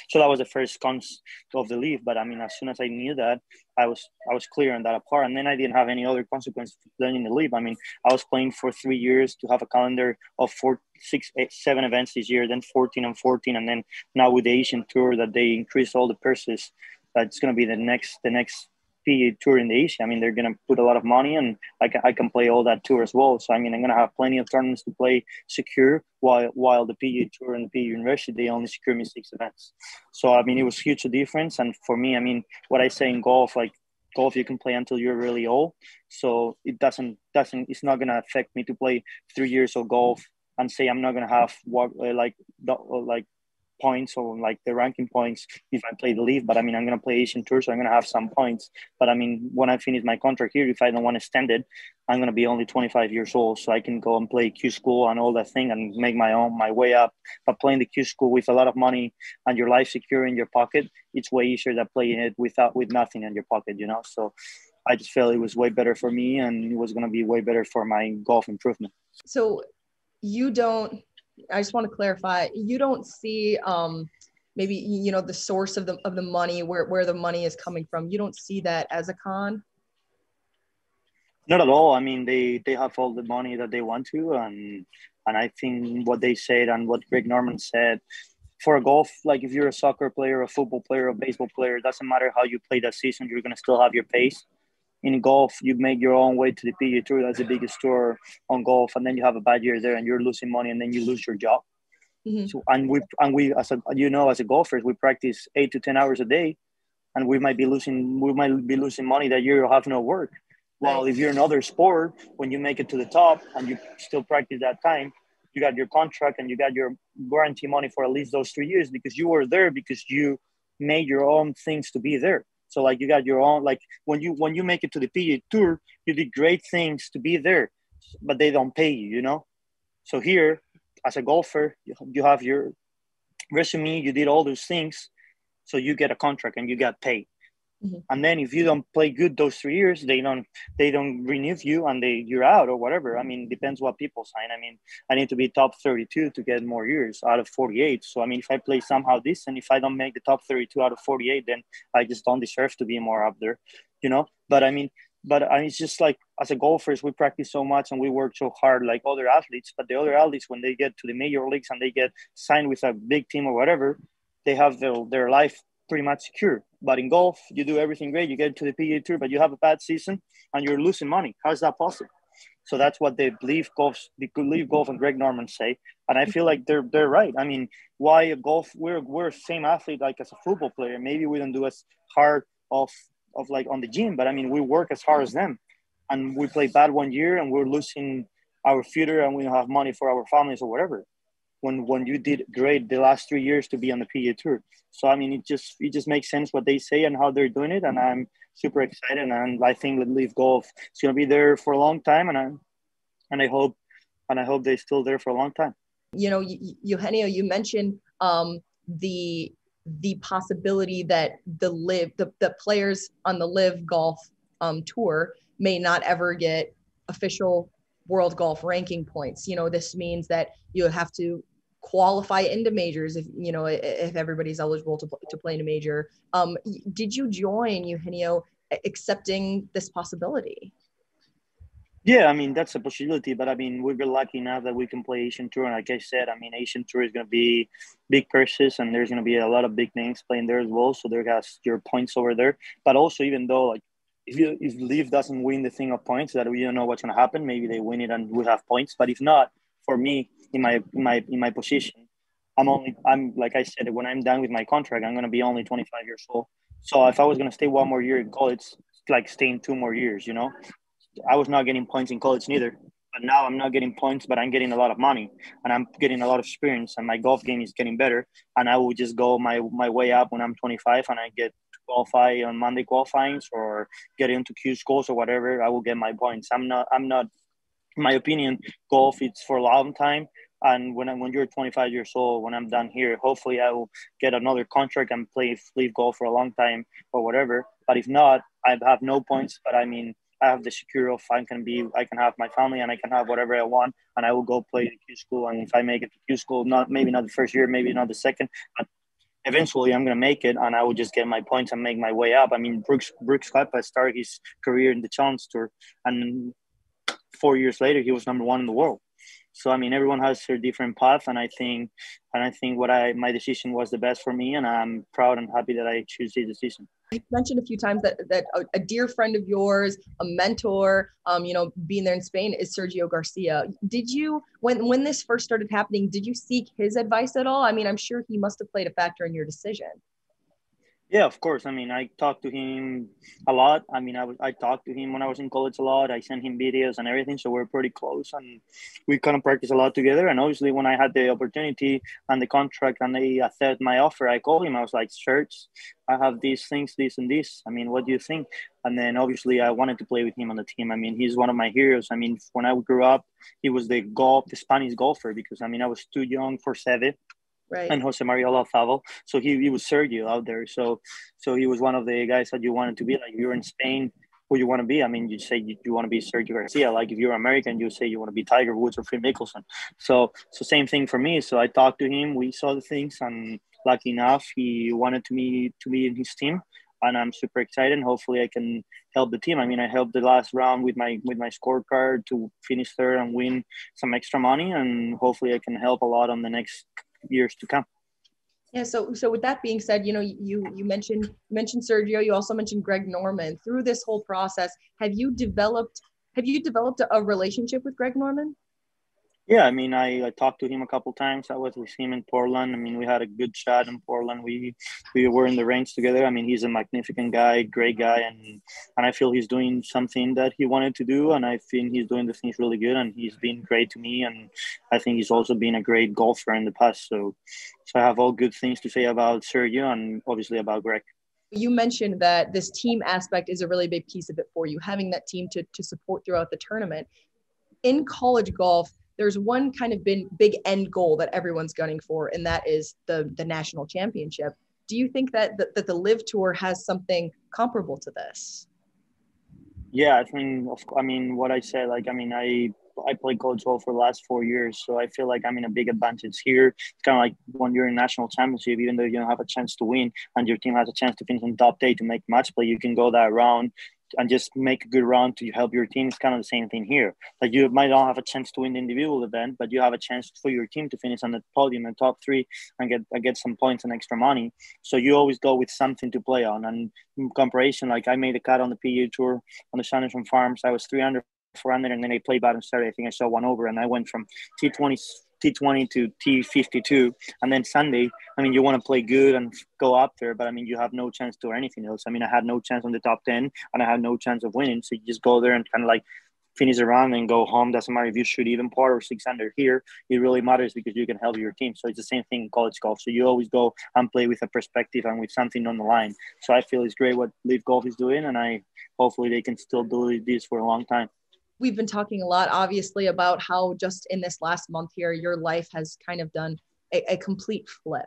So that was the first cons of the LIV. But I mean, as soon as I knew that, I was clear on that apart. And then I didn't have any other consequences for playing in the LIV. I mean, I was playing for 3 years to have a calendar of 4, 6, 8, 7 events this year, then 14 and 14. And then now with the Asian Tour that they increased all the purses, that's going to be the next PA Tour in the Asia. I mean, they're going to put a lot of money, and I can play all that tour as well. So I mean, I'm going to have plenty of tournaments to play secure, while the PA Tour and the PA University, they only secure me 6 events. So I mean, it was huge a difference. And for me, I mean, what I say in golf, like golf, you can play until you're really old. So it's not going to affect me to play 3 years of golf and say I'm not going to have like points or like the ranking points if I play the LIV. But I mean, I'm going to play Asian Tour, so I'm going to have some points. But I mean, when I finish my contract here, if I don't want to extend it, I'm going to be only 25 years old, so I can go and play Q school and all that thing and make my way up. But playing the Q school with a lot of money and your life secure in your pocket, it's way easier than playing it with nothing in your pocket, you know. So I just felt it was way better for me, and it was going to be way better for my golf improvement. So I just want to clarify, you don't see maybe, you know, the source of the money, where the money is coming from. You don't see that as a con? Not at all. I mean, they have all the money that they want to, and I think what they said and what Greg Norman said, for a golf, like if you're a soccer player, a football player, a baseball player, it doesn't matter how you play that season, you're going to still have your pace. In golf, you make your own way to the PGA Tour. That's the biggest tour on golf, and then you have a bad year there, and you're losing money, and then you lose your job. Mm-hmm. So, and we as a golfers, we practice 8 to 10 hours a day, and we might be losing money that year. You'll have no work. Right. Well, if you're in another sport, when you make it to the top and you still practice that time, you got your contract and you got your guarantee money for at least those 3 years because you were there, because you made your own things to be there. So like you got your own, like when you make it to the PGA Tour, you did great things to be there, but they don't pay you, you know? So here, as a golfer, you have your resume, you did all those things, so you get a contract and you got paid. Mm-hmm. And then if you don't play good those 3 years, they don't renew you and you're out or whatever. I mean, depends what people sign. I mean, I need to be top 32 to get more years out of 48. So I mean, if I play somehow this, and if I don't make the top 32 out of 48, then I just don't deserve to be more up there, you know. But it's just like, as a golfers, we practice so much and we work so hard like other athletes. But the other athletes, when they get to the major leagues and they get signed with a big team or whatever, they have their life pretty much secure. But in golf, you do everything great. You get to the PGA Tour, but you have a bad season and you're losing money. How is that possible? So that's what the LIV Golf and Greg Norman say. And I feel like they're right. I mean, why a golf? We're same athlete like as a football player. Maybe we don't do as hard of like on the gym, but I mean, we work as hard as them. And we play bad 1 year and we're losing our future and we don't have money for our families or whatever. When you did great the last 3 years to be on the PGA Tour. So I mean, it just makes sense what they say and how they're doing it, and I'm super excited, and I think that LIV Golf is going to be there for a long time, and I hope they're still there for a long time. You know, Eugenio, you mentioned the possibility that the players on the LIV Golf Tour may not ever get official world golf ranking points. You know, this means that you have to qualify into majors if everybody's eligible to play in a major. Did you join, Eugenio, accepting this possibility? Yeah, I mean, that's a possibility, but I mean, we've been lucky enough that we can play Asian Tour. And like I said, I mean, Asian Tour is going to be big purses and there's going to be a lot of big names playing there as well. So there has your points over there. But also, even though like, if LIV doesn't win the thing of points, that we don't know what's going to happen. Maybe they win it and we have points. But if not, for me, in my position, I'm like I said, when I'm done with my contract, I'm going to be only 25 years old. So if I was going to stay 1 more year in college, it's like staying 2 more years, you know. I was not getting points in college neither. But now I'm not getting points, but I'm getting a lot of money and I'm getting a lot of experience and my golf game is getting better. And I will just go my way up when I'm 25 and I get qualify on Monday qualifyings or get into Q schools or whatever, I will get my points. I'm not, in my opinion, golf it's for a long time. And when you're 25 years old, when I'm done here, hopefully I will get another contract and play LIV Golf for a long time or whatever. But if not, I have no points. But I mean, I have the secure of I can have my family and I can have whatever I want, and I will go play in Q school. And if I make it to Q school, maybe not the first year, maybe not the second, but eventually I'm gonna make it, and I will just get my points and make my way up. I mean, Brooks Koepka started his career in the Challenge Tour, and 4 years later he was number one in the world. So I mean, everyone has their different path, and I think my decision was the best for me, and I'm proud and happy that I choose this decision. You mentioned a few times that a dear friend of yours, a mentor, being there in Spain is Sergio Garcia. Did you, when this first started happening, did you seek his advice at all? I mean, I'm sure he must have played a factor in your decision. Yeah, of course. I mean, I talked to him a lot. I mean, I talked to him when I was in college a lot. I sent him videos and everything, so we're pretty close, and we kind of practice a lot together. And obviously, when I had the opportunity and the contract and they accepted my offer, I called him. I was like, Serge, I have these things, this and this. I mean, what do you think? And then obviously, I wanted to play with him on the team. I mean, he's one of my heroes. I mean, when I grew up, he was the Spanish golfer because, I mean, I was too young for Seve. Right. And Jose Maria Olazabal. So he was Sergio out there. So he was one of the guys that you wanted to be. Like, if you're in Spain, who you want to be? I mean, you say you want to be Sergio Garcia. Like, if you're American, you say you want to be Tiger Woods or Phil Mickelson. So same thing for me. So I talked to him. We saw the things, and lucky enough, he wanted me to be in his team. And I'm super excited. And hopefully, I can help the team. I mean, I helped the last round with my scorecard to finish third and win some extra money. And hopefully, I can help a lot on the next years to come. Yeah. So with that being said, you mentioned Sergio. You also mentioned Greg Norman. Through this whole process, have you developed a relationship with Greg Norman? Yeah, I mean, I talked to him a couple times. I was with him in Portland. I mean, we had a good chat in Portland. We were in the range together. I mean, he's a magnificent guy, great guy, and I feel he's doing something that he wanted to do, and I think he's doing the things really good, and he's been great to me, and I think he's also been a great golfer in the past. So I have all good things to say about Sergio and obviously about Greg. You mentioned that this team aspect is a really big piece of it for you, having that team to support throughout the tournament. In college golf, there's one kind of big end goal that everyone's gunning for, and that is the national championship. Do you think that the LIV Tour has something comparable to this? Yeah, I mean, what I said, like, I mean, I played college golf for the last 4 years, so I feel like I'm in a big advantage here. It's kind of like when you're in national championship, even though you don't have a chance to win and your team has a chance to finish in top 8 to make match play, you can go that round and just make a good round to help your team. It's kind of the same thing here. Like, you might not have a chance to win the individual event, but you have a chance for your team to finish on the podium in top 3 and get some points and extra money. So you always go with something to play on. And in comparison, like, I made a cut on the PGA Tour on the Sanderson Farms. I was 300, 400, and then I played bad on Saturday. I think I shot one over, and I went from T20 to T52, and then Sunday, I mean, you want to play good and go up there, but I mean, you have no chance to or anything else. I mean, I had no chance on the top 10, and I had no chance of winning, so you just go there and kind of like finish the round and go home. Doesn't matter if you shoot even par or 6 under here. It really matters because you can help your team. So it's the same thing in college golf. So you always go and play with a perspective and with something on the line. So I feel it's great what LIV Golf is doing, and hopefully they can still do this for a long time. We've been talking a lot, obviously, about how just in this last month here, your life has kind of done a complete flip.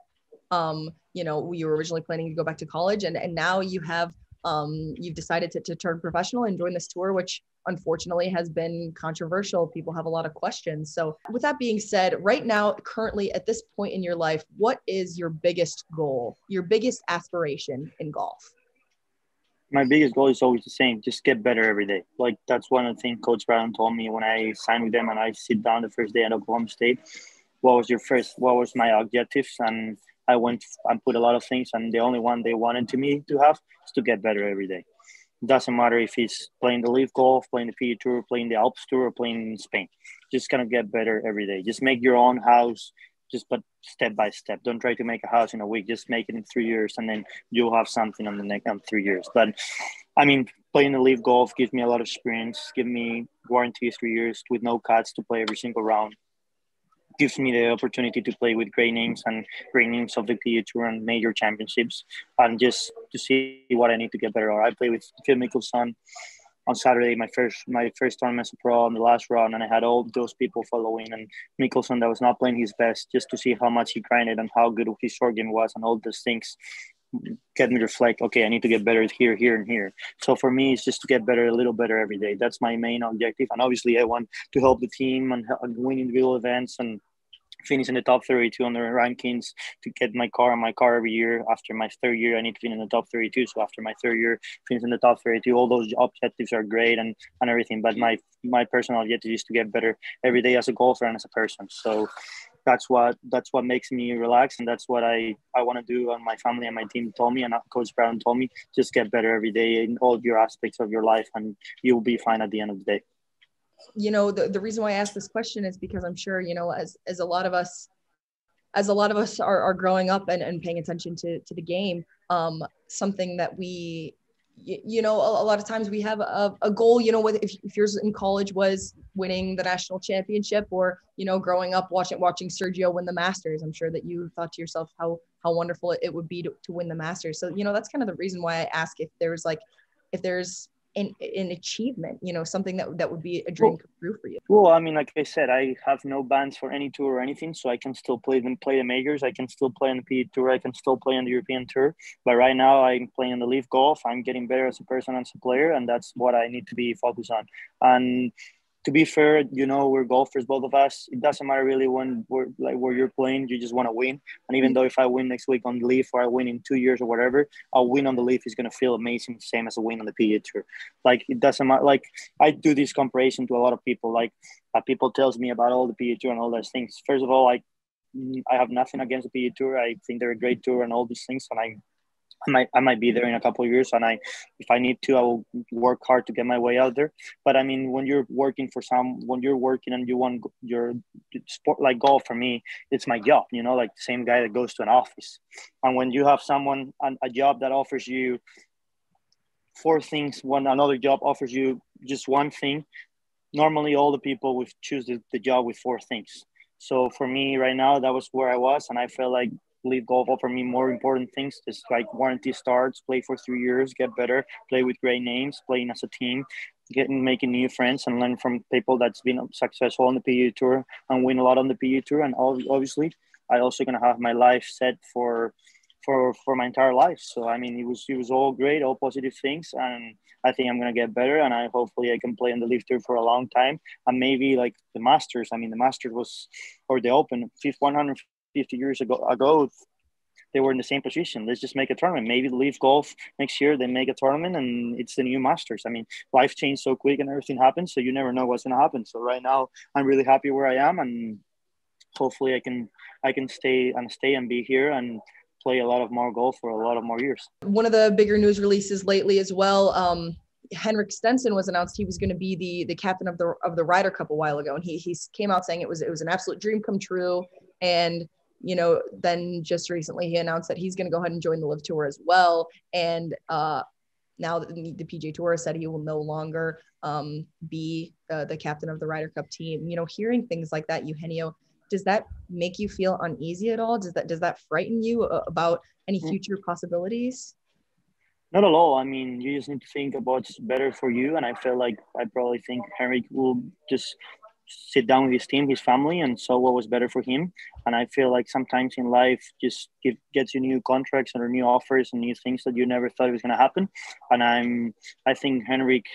You were originally planning to go back to college, and now you've decided to turn professional and join this tour, which unfortunately has been controversial. People have a lot of questions. So with that being said, right now, currently at this point in your life, what is your biggest goal, your biggest aspiration in golf? My biggest goal is always the same. Just get better every day. Like, that's one of the things Coach Brown told me when I signed with them and I sit down the first day at Oklahoma State. What was my objectives? And I went and put a lot of things, and the only one they wanted me to have is to get better every day. It doesn't matter if it's playing the LIV Golf, playing the PGA Tour, playing the Alps Tour, or playing in Spain. Just kind of get better every day. Just make your own house, but step by step. Don't try to make a house in a week. Just make it in 3 years, and then you'll have something on the next 3 years. But I mean, playing the LIV Golf gives me a lot of experience. Give me guarantee 3 years with no cuts to play every single round. gives me the opportunity to play with great names and great names of the PGA Tour and major championships, and just to see what I need to get better. Or I play with Phil Mickelson on Saturday, my first tournament as a pro on the last round, and I had all those people following, and Mickelson that was not playing his best, just to see how much he grinded and how good his short game was, and all those things get me to reflect, okay, I need to get better here, here, and here. So for me, it's just to get better, a little better every day. That's my main objective. And obviously I want to help the team and win individual events and finish in the top 32 on the rankings to get my car every year. After my third year, I need to finish in the top 32. So after my third year, finish in the top 32. All those objectives are great and everything. But my personal objective is to get better every day as a golfer and as a person. So that's what makes me relax, and that's what I want to do. And my family and my team told me, and Coach Brown told me, just get better every day in all your aspects of your life, and you'll be fine at the end of the day. You know, the reason why I asked this question is because I'm sure, you know, as a lot of us are growing up and paying attention to the game, something that we, you know, a lot of times we have a goal, you know, if yours in college was winning the national championship, or, you know, growing up watching Sergio win the Masters, I'm sure that you thought to yourself how wonderful it would be to win the Masters. So, you know, that's kind of the reason why I ask if there's an achievement, you know, something that would be a dream come true for you. Well, I mean, like I said, I have no bans for any tour or anything, so I can still play the majors. I can still play on the PGA Tour. I can still play on the European Tour. But right now, I'm playing the LIV Golf. I'm getting better as a person and as a player, and that's what I need to be focused on. And to be fair, you know, we're golfers, both of us. It doesn't matter really where you're playing. You just want to win. And even though if I win next week on the LIV, or I win in 2 years or whatever, I'll win on the LIV is going to feel amazing, same as a win on the PGA Tour. Like, it doesn't matter. Like, I do this comparison to a lot of people. Like, people tells me about all the PGA Tour and all those things. First of all, I have nothing against the PGA Tour. I think they're a great tour and all these things, and I might be there in a couple of years, and if I need to, I will work hard to get my way out there. But I mean, when you're working and you want your sport, like golf, for me, it's my job, you know, like the same guy that goes to an office. And when you have a job that offers you four things, when another job offers you just one thing, normally all the people would choose the job with four things. So for me right now, that was where I was, and I felt like LIV Golf offered me more important things, just like warranty starts, play for 3 years, get better, play with great names, playing as a team, making new friends, and learn from people that's been successful on the PGA Tour and win a lot on the PGA Tour. And obviously, I also gonna have my life set for my entire life. So I mean, it was all great, all positive things, and I think I'm gonna get better, and hopefully I can play on the LIV Tour for a long time, and maybe like the Masters. I mean, the Masters or the Open, 150 years ago, they were in the same position. Let's just make a tournament. Maybe the LIV Golf next year, they make a tournament and it's the new Masters. I mean, life changed so quick and everything happens, so you never know what's going to happen. So right now, I'm really happy where I am, and hopefully I can stay and be here and play a lot of more golf for a lot of more years. One of the bigger news releases lately as well, Henrik Stenson was announced he was going to be the captain of the Ryder Cup a while ago, and he came out saying it was an absolute dream come true. And you know, then just recently he announced that he's going to go ahead and join the LIV Tour as well. And now the PGA Tour said he will no longer be the captain of the Ryder Cup team. You know, hearing things like that, Eugenio, does that make you feel uneasy at all? Does that frighten you about any future possibilities? Not at all. I mean, you just need to think about what's better for you. And I probably think Henrik will just sit down with his team, his family, and saw what was better for him. And I feel like sometimes in life just gets you new contracts or new offers and new things that you never thought it was going to happen. And I think Henrik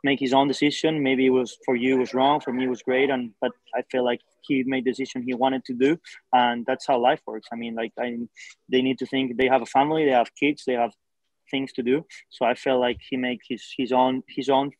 make his own decision. Maybe it was for you, it was wrong. For me, it was great. But I feel like he made the decision he wanted to do. And that's how life works. I mean, they need to think they have a family, they have kids, they have things to do. So I feel like he makes his own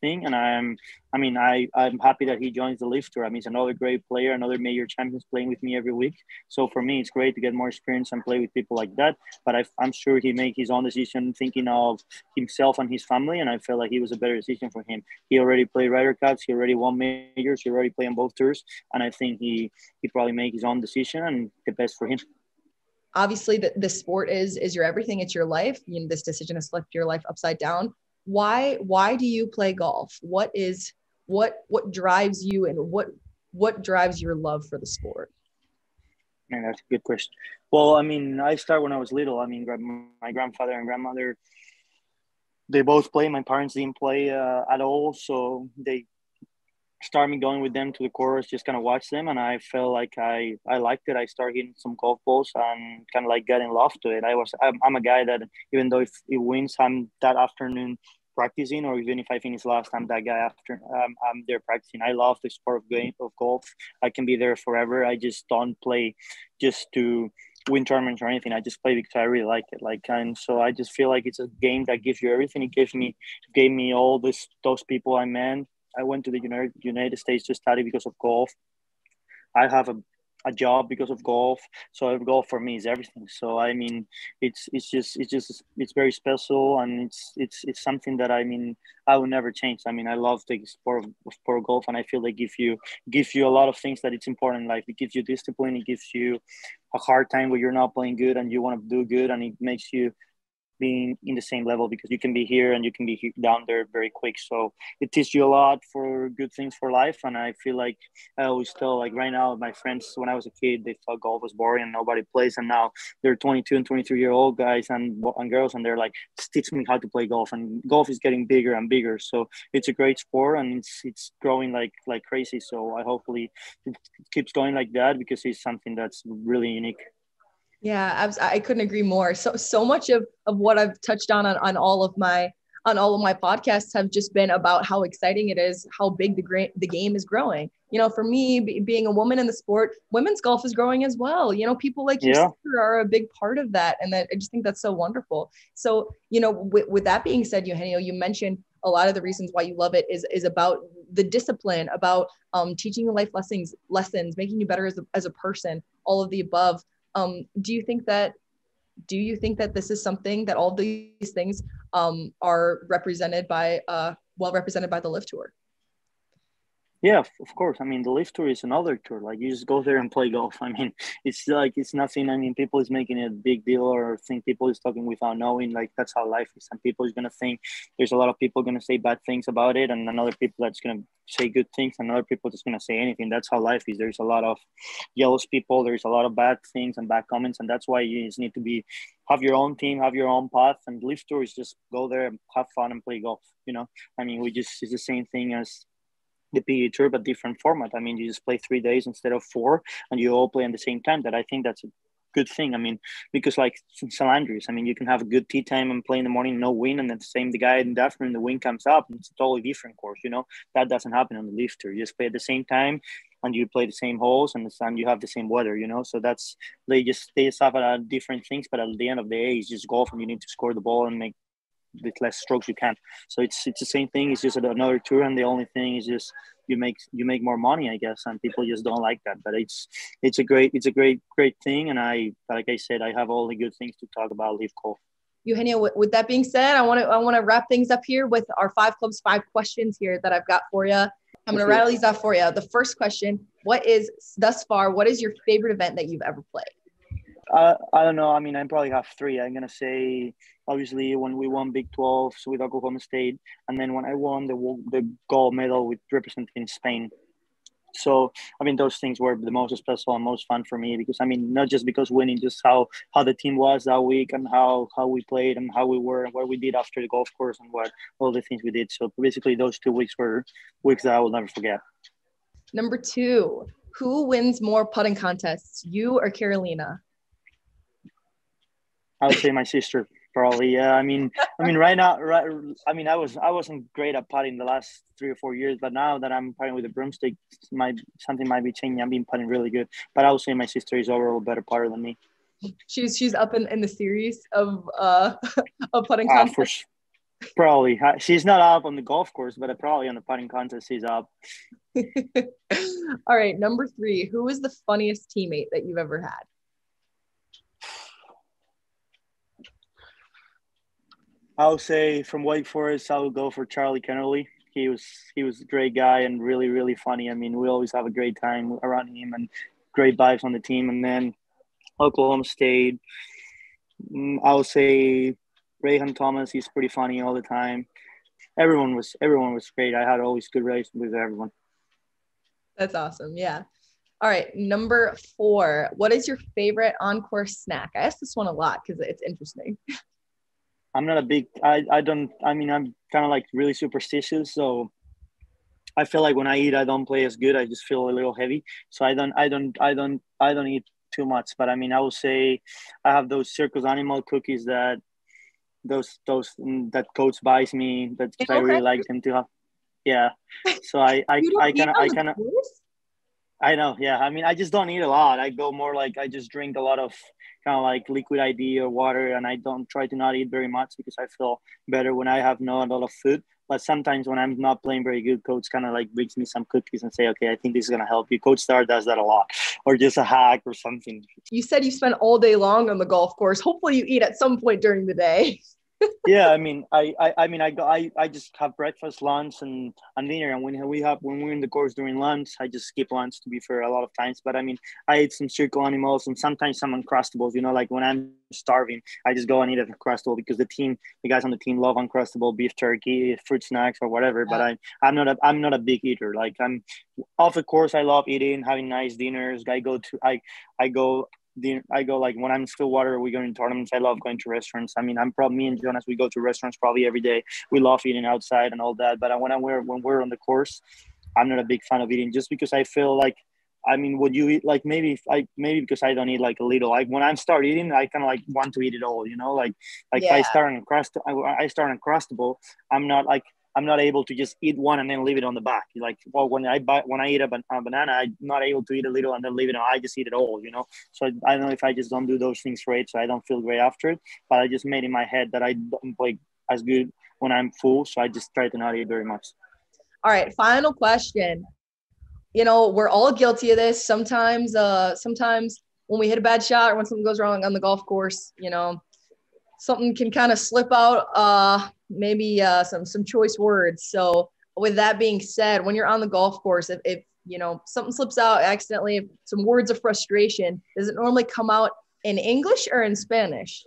thing, and I'm happy that he joins the LIV Tour. I mean, he's another great player, another major champions playing with me every week. So for me, it's great to get more experience and play with people like that. But I'm sure he made his own decision thinking of himself and his family, and I feel like it was a better decision for him. He already played Ryder Cups, he already won majors, he already played on both tours, and I think he probably made his own decision and the best for him. Obviously the sport is your everything. It's your life. You know, this decision has flipped your life upside down. Why do you play golf? What drives you, and what drives your love for the sport? Man, that's a good question. Well, I mean, I started when I was little. I mean, my grandfather and grandmother, they both play. My parents didn't play at all, so they started me going with them to the course, just kind of watch them, and I felt like I liked it. I started hitting some golf balls and kind of like getting love to it. I'm a guy that even though if it wins, I'm that afternoon practicing, or even if I finish last, I'm that guy after I'm there practicing. I love the sport of golf. I can be there forever. I just don't play just to win tournaments or anything. I just play because I really like it. Like, and so I just feel like it's a game that gives you everything. Gave me all those people I met. I went to the United States to study because of golf. I have a job because of golf. So golf for me is everything. So I mean, it's very special, and it's something that I mean I will never change. I mean, I love the sport of golf, and I feel like give you a lot of things that it's important in life. It gives you discipline. It gives you a hard time where you're not playing good and you want to do good, and it makes you being in the same level, because you can be here and you can be down there very quick. So it teaches you a lot for good things for life. And I feel like I always tell, like right now, my friends, when I was a kid, they thought golf was boring and nobody plays. And now they're 22 and 23-year-old guys and girls, and they're like, teach me how to play golf. And golf is getting bigger and bigger. So it's a great sport, and it's growing like crazy. So I hopefully it keeps going like that, because it's something that's really unique. Yeah, I couldn't agree more. So much of what I've touched on all of my podcasts have just been about how exciting it is, how big the game is growing. You know, for me, being a woman in the sport, women's golf is growing as well. You know, people like your sister are a big part of that, and that I just think that's so wonderful. So, you know, with that being said, Eugenio, you mentioned a lot of the reasons why you love it is about the discipline, about teaching you life lessons, making you better as a person, all of the above. Do you think that this is something that all these things are represented by well represented by the LIV Tour? Yeah, of course. I mean, the LIV Tour is another tour. Like, you just go there and play golf. I mean, it's like, it's nothing. I mean, people is making it a big deal, or think people is talking without knowing. Like, that's how life is. And people is going to think, there's a lot of people going to say bad things about it, and another people that's going to say good things, and other people that's going to say anything. That's how life is. There's a lot of jealous people. There's a lot of bad things and bad comments. And that's why you just need to have your own team, have your own path. And LIV Tour is just go there and have fun and play golf. You know, I mean, it's the same thing as the PGA Tour, but different format. I mean, you just play 3 days instead of 4, and you all play at the same time. That I think that's a good thing. I mean, because like St. Andrews, I mean, you can have a good tee time and play in the morning, no wind, and then the same the guy in the afternoon, the wind comes up, and it's a totally different course. You know, that doesn't happen on the LIV Tour. You just play at the same time, and you play the same holes, and the time you have the same weather. You know, so they just have different things, but at the end of the day, it's just golf, and you need to score the ball and make the less strokes you can. So it's the same thing. It's just another tour, and the only thing is just you make more money, I guess, and people just don't like that. But it's a great thing, and like I said, I have all the good things to talk about LIV Golf. Eugenio, with that being said, I want to wrap things up here with our 5 questions here that I've got for you. I'm going to rattle these off for you. The first question: what is your favorite event that you've ever played? I don't know. I mean, I probably have 3. I'm going to say, obviously, when we won Big 12 with Oklahoma State, and then when I won the gold medal with representing Spain. So, I mean, those things were the most special and most fun for me, because, I mean, not just because winning, just how the team was that week, and how we played, and how we were, and what we did after the golf course, and what all the things we did. So basically those 2 weeks were weeks that I will never forget. Number 2, who wins more putting contests, you or Carolina? I would say my sister, probably. Yeah, I mean, right now, I mean, I wasn't great at putting the last 3 or 4 years, but now that I'm putting with a broomstick, something might be changing. I'm being putting really good, but I would say my sister is overall a better putter than me. She's up in the series of putting contests. Probably. She's not up on the golf course, but probably on the putting contest she's up. All right, number 3, who is the funniest teammate that you've ever had? I'll say from Wake Forest, I would go for Charlie Kennerly. He was a great guy and really, really funny. I mean, we always have a great time around him, and great vibes on the team. And then Oklahoma State, I would say Rayhan Thomas. He's pretty funny all the time. Everyone was great. I had always good relations with everyone. That's awesome. Yeah. All right, number 4. What is your favorite on-course snack? I ask this one a lot because it's interesting. I'm not a big, I mean, I'm kind of like really superstitious. So I feel like when I eat, I don't play as good. I just feel a little heavy. So I don't eat too much. But I mean, I would say I have those Circus Animal cookies that that coach buys me. That's because I really like them to have. Yeah. So I kind of. I know, yeah. I mean, I just don't eat a lot. I go more like I just drink a lot of kind of like liquid ID or water, and I don't try to not eat very much because I feel better when I have not a lot of food. But sometimes when I'm not playing very good, coach kind of like brings me some cookies and say, okay, I think this is going to help you. Coach Star does that a lot, or just a hack or something. You said you spent all day long on the golf course. Hopefully you eat at some point during the day. Yeah, I mean, I just have breakfast, lunch, and dinner. And when we're in the course during lunch, I just skip lunch. To be fair, a lot of times. But I mean, I eat some circle animals and sometimes some Uncrustables. You know, like when I'm starving, I just go and eat an Uncrustable because the guys on the team love Uncrustable, beef jerky, fruit snacks, or whatever. Yeah. But I'm not a big eater. Like I'm off the course. I love eating, having nice dinners. I go like when I'm in Stillwater, we go in tournaments. I love going to restaurants. I mean, me and Jonas, we go to restaurants probably every day. We love eating outside and all that. But when we're on the course, I'm not a big fan of eating just because I feel like, I mean, would you eat like maybe because I don't eat like a little. Like when I start eating, I kind of like want to eat it all. You know, like yeah. If I start on Uncrustable, I'm not able to just eat one and then leave it on the back. Like, well, when I eat a banana, I'm not able to eat a little and then leave it on. I just eat it all, you know? So I don't know if I just don't do those things right, so I don't feel great after it. But I just made in my head that I don't play as good when I'm full, so I just try to not eat very much. All right, final question. You know, we're all guilty of this. Sometimes when we hit a bad shot or when something goes wrong on the golf course, you know, something can kind of slip out, maybe some choice words. So with that being said, when you're on the golf course, if you know, something slips out accidentally, some words of frustration, does it normally come out in English or in Spanish?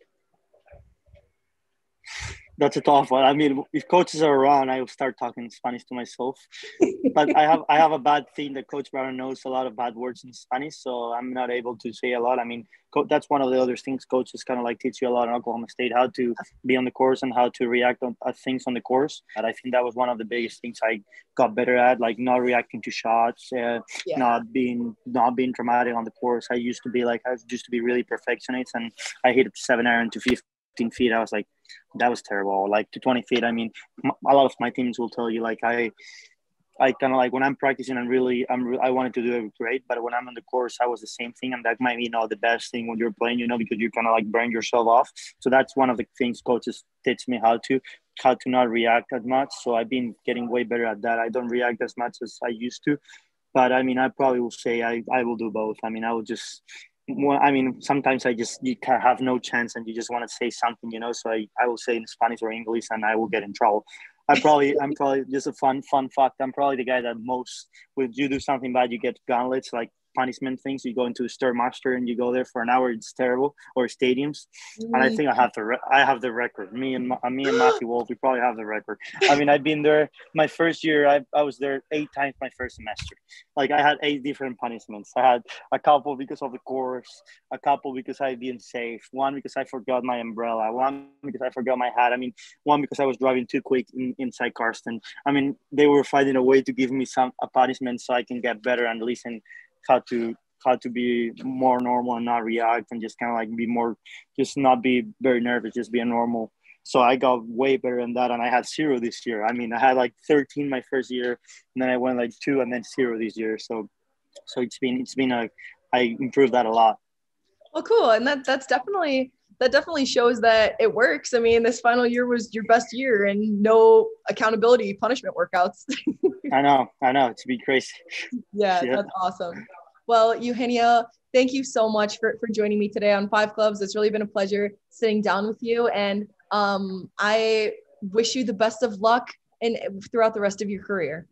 That's a tough one. I mean, if coaches are around, I will start talking Spanish to myself. But I have a bad thing that Coach Brown knows a lot of bad words in Spanish, so I'm not able to say a lot. I mean, that's one of the other things coaches kind of like teach you a lot in Oklahoma State, how to be on the course and how to react on things on the course. And I think that was one of the biggest things I got better at, like not reacting to shots, not being dramatic on the course. I used to be really perfectionist, and I hit 7-iron to 15 feet. I was like, that was terrible. Like to 20 feet. I mean, a lot of my teams will tell you, like I kind of like when I'm practicing and I wanted to do it great, but when I'm on the course, I was the same thing. And that might be not the best thing when you're playing, you know, because you kind of like burn yourself off. So that's one of the things coaches teach me how to not react as much. So I've been getting way better at that. I don't react as much as I used to, but I mean, I probably will say I will do both. I mean, sometimes you can have no chance and you just want to say something, you know, so I will say in Spanish or English and I will get in trouble. I'm probably just a fun fact. I'm probably the guy that most, when you do something bad, you get gauntlets, like punishment things. You go into a Stairmaster and you go there for an hour. It's terrible. Or stadiums. Mm-hmm. And I think I have the record. Me and Matthew Wolf, we probably have the record. I mean, I've been there. My first year, I was there 8 times my first semester. Like I had 8 different punishments. I had a couple because of the course, a couple because I didn't save, one because I forgot my umbrella, one because I forgot my hat. I mean, one because I was driving too quick inside Karsten. I mean, they were finding a way to give me a punishment so I can get better and listen how to be more normal and not react and just kind of like be more, just not be very nervous, just be a normal. So I got way better than that, and I had 0 this year. I mean, I had like 13 my first year, and then I went like 2 and then 0 this year. So it's been I improved that a lot. Well, cool, and that definitely shows that it works. I mean, this final year was your best year, and no accountability punishment workouts. I know. It's been crazy. Yeah, that's awesome. Well, Eugenio, thank you so much for joining me today on 5 Clubs. It's really been a pleasure sitting down with you. And I wish you the best of luck throughout the rest of your career.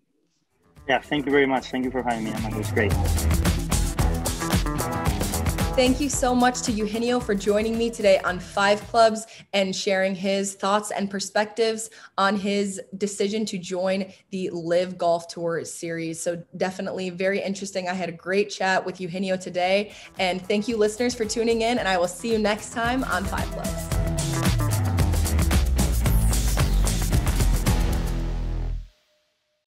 Yeah, thank you very much. Thank you for having me, Emma. It was great. Thank you so much to Eugenio for joining me today on 5 Clubs. and sharing his thoughts and perspectives on his decision to join the LIV Golf Tour series. So definitely very interesting. I had a great chat with Eugenio today, and thank you listeners for tuning in, and I will see you next time on 5 Clubs.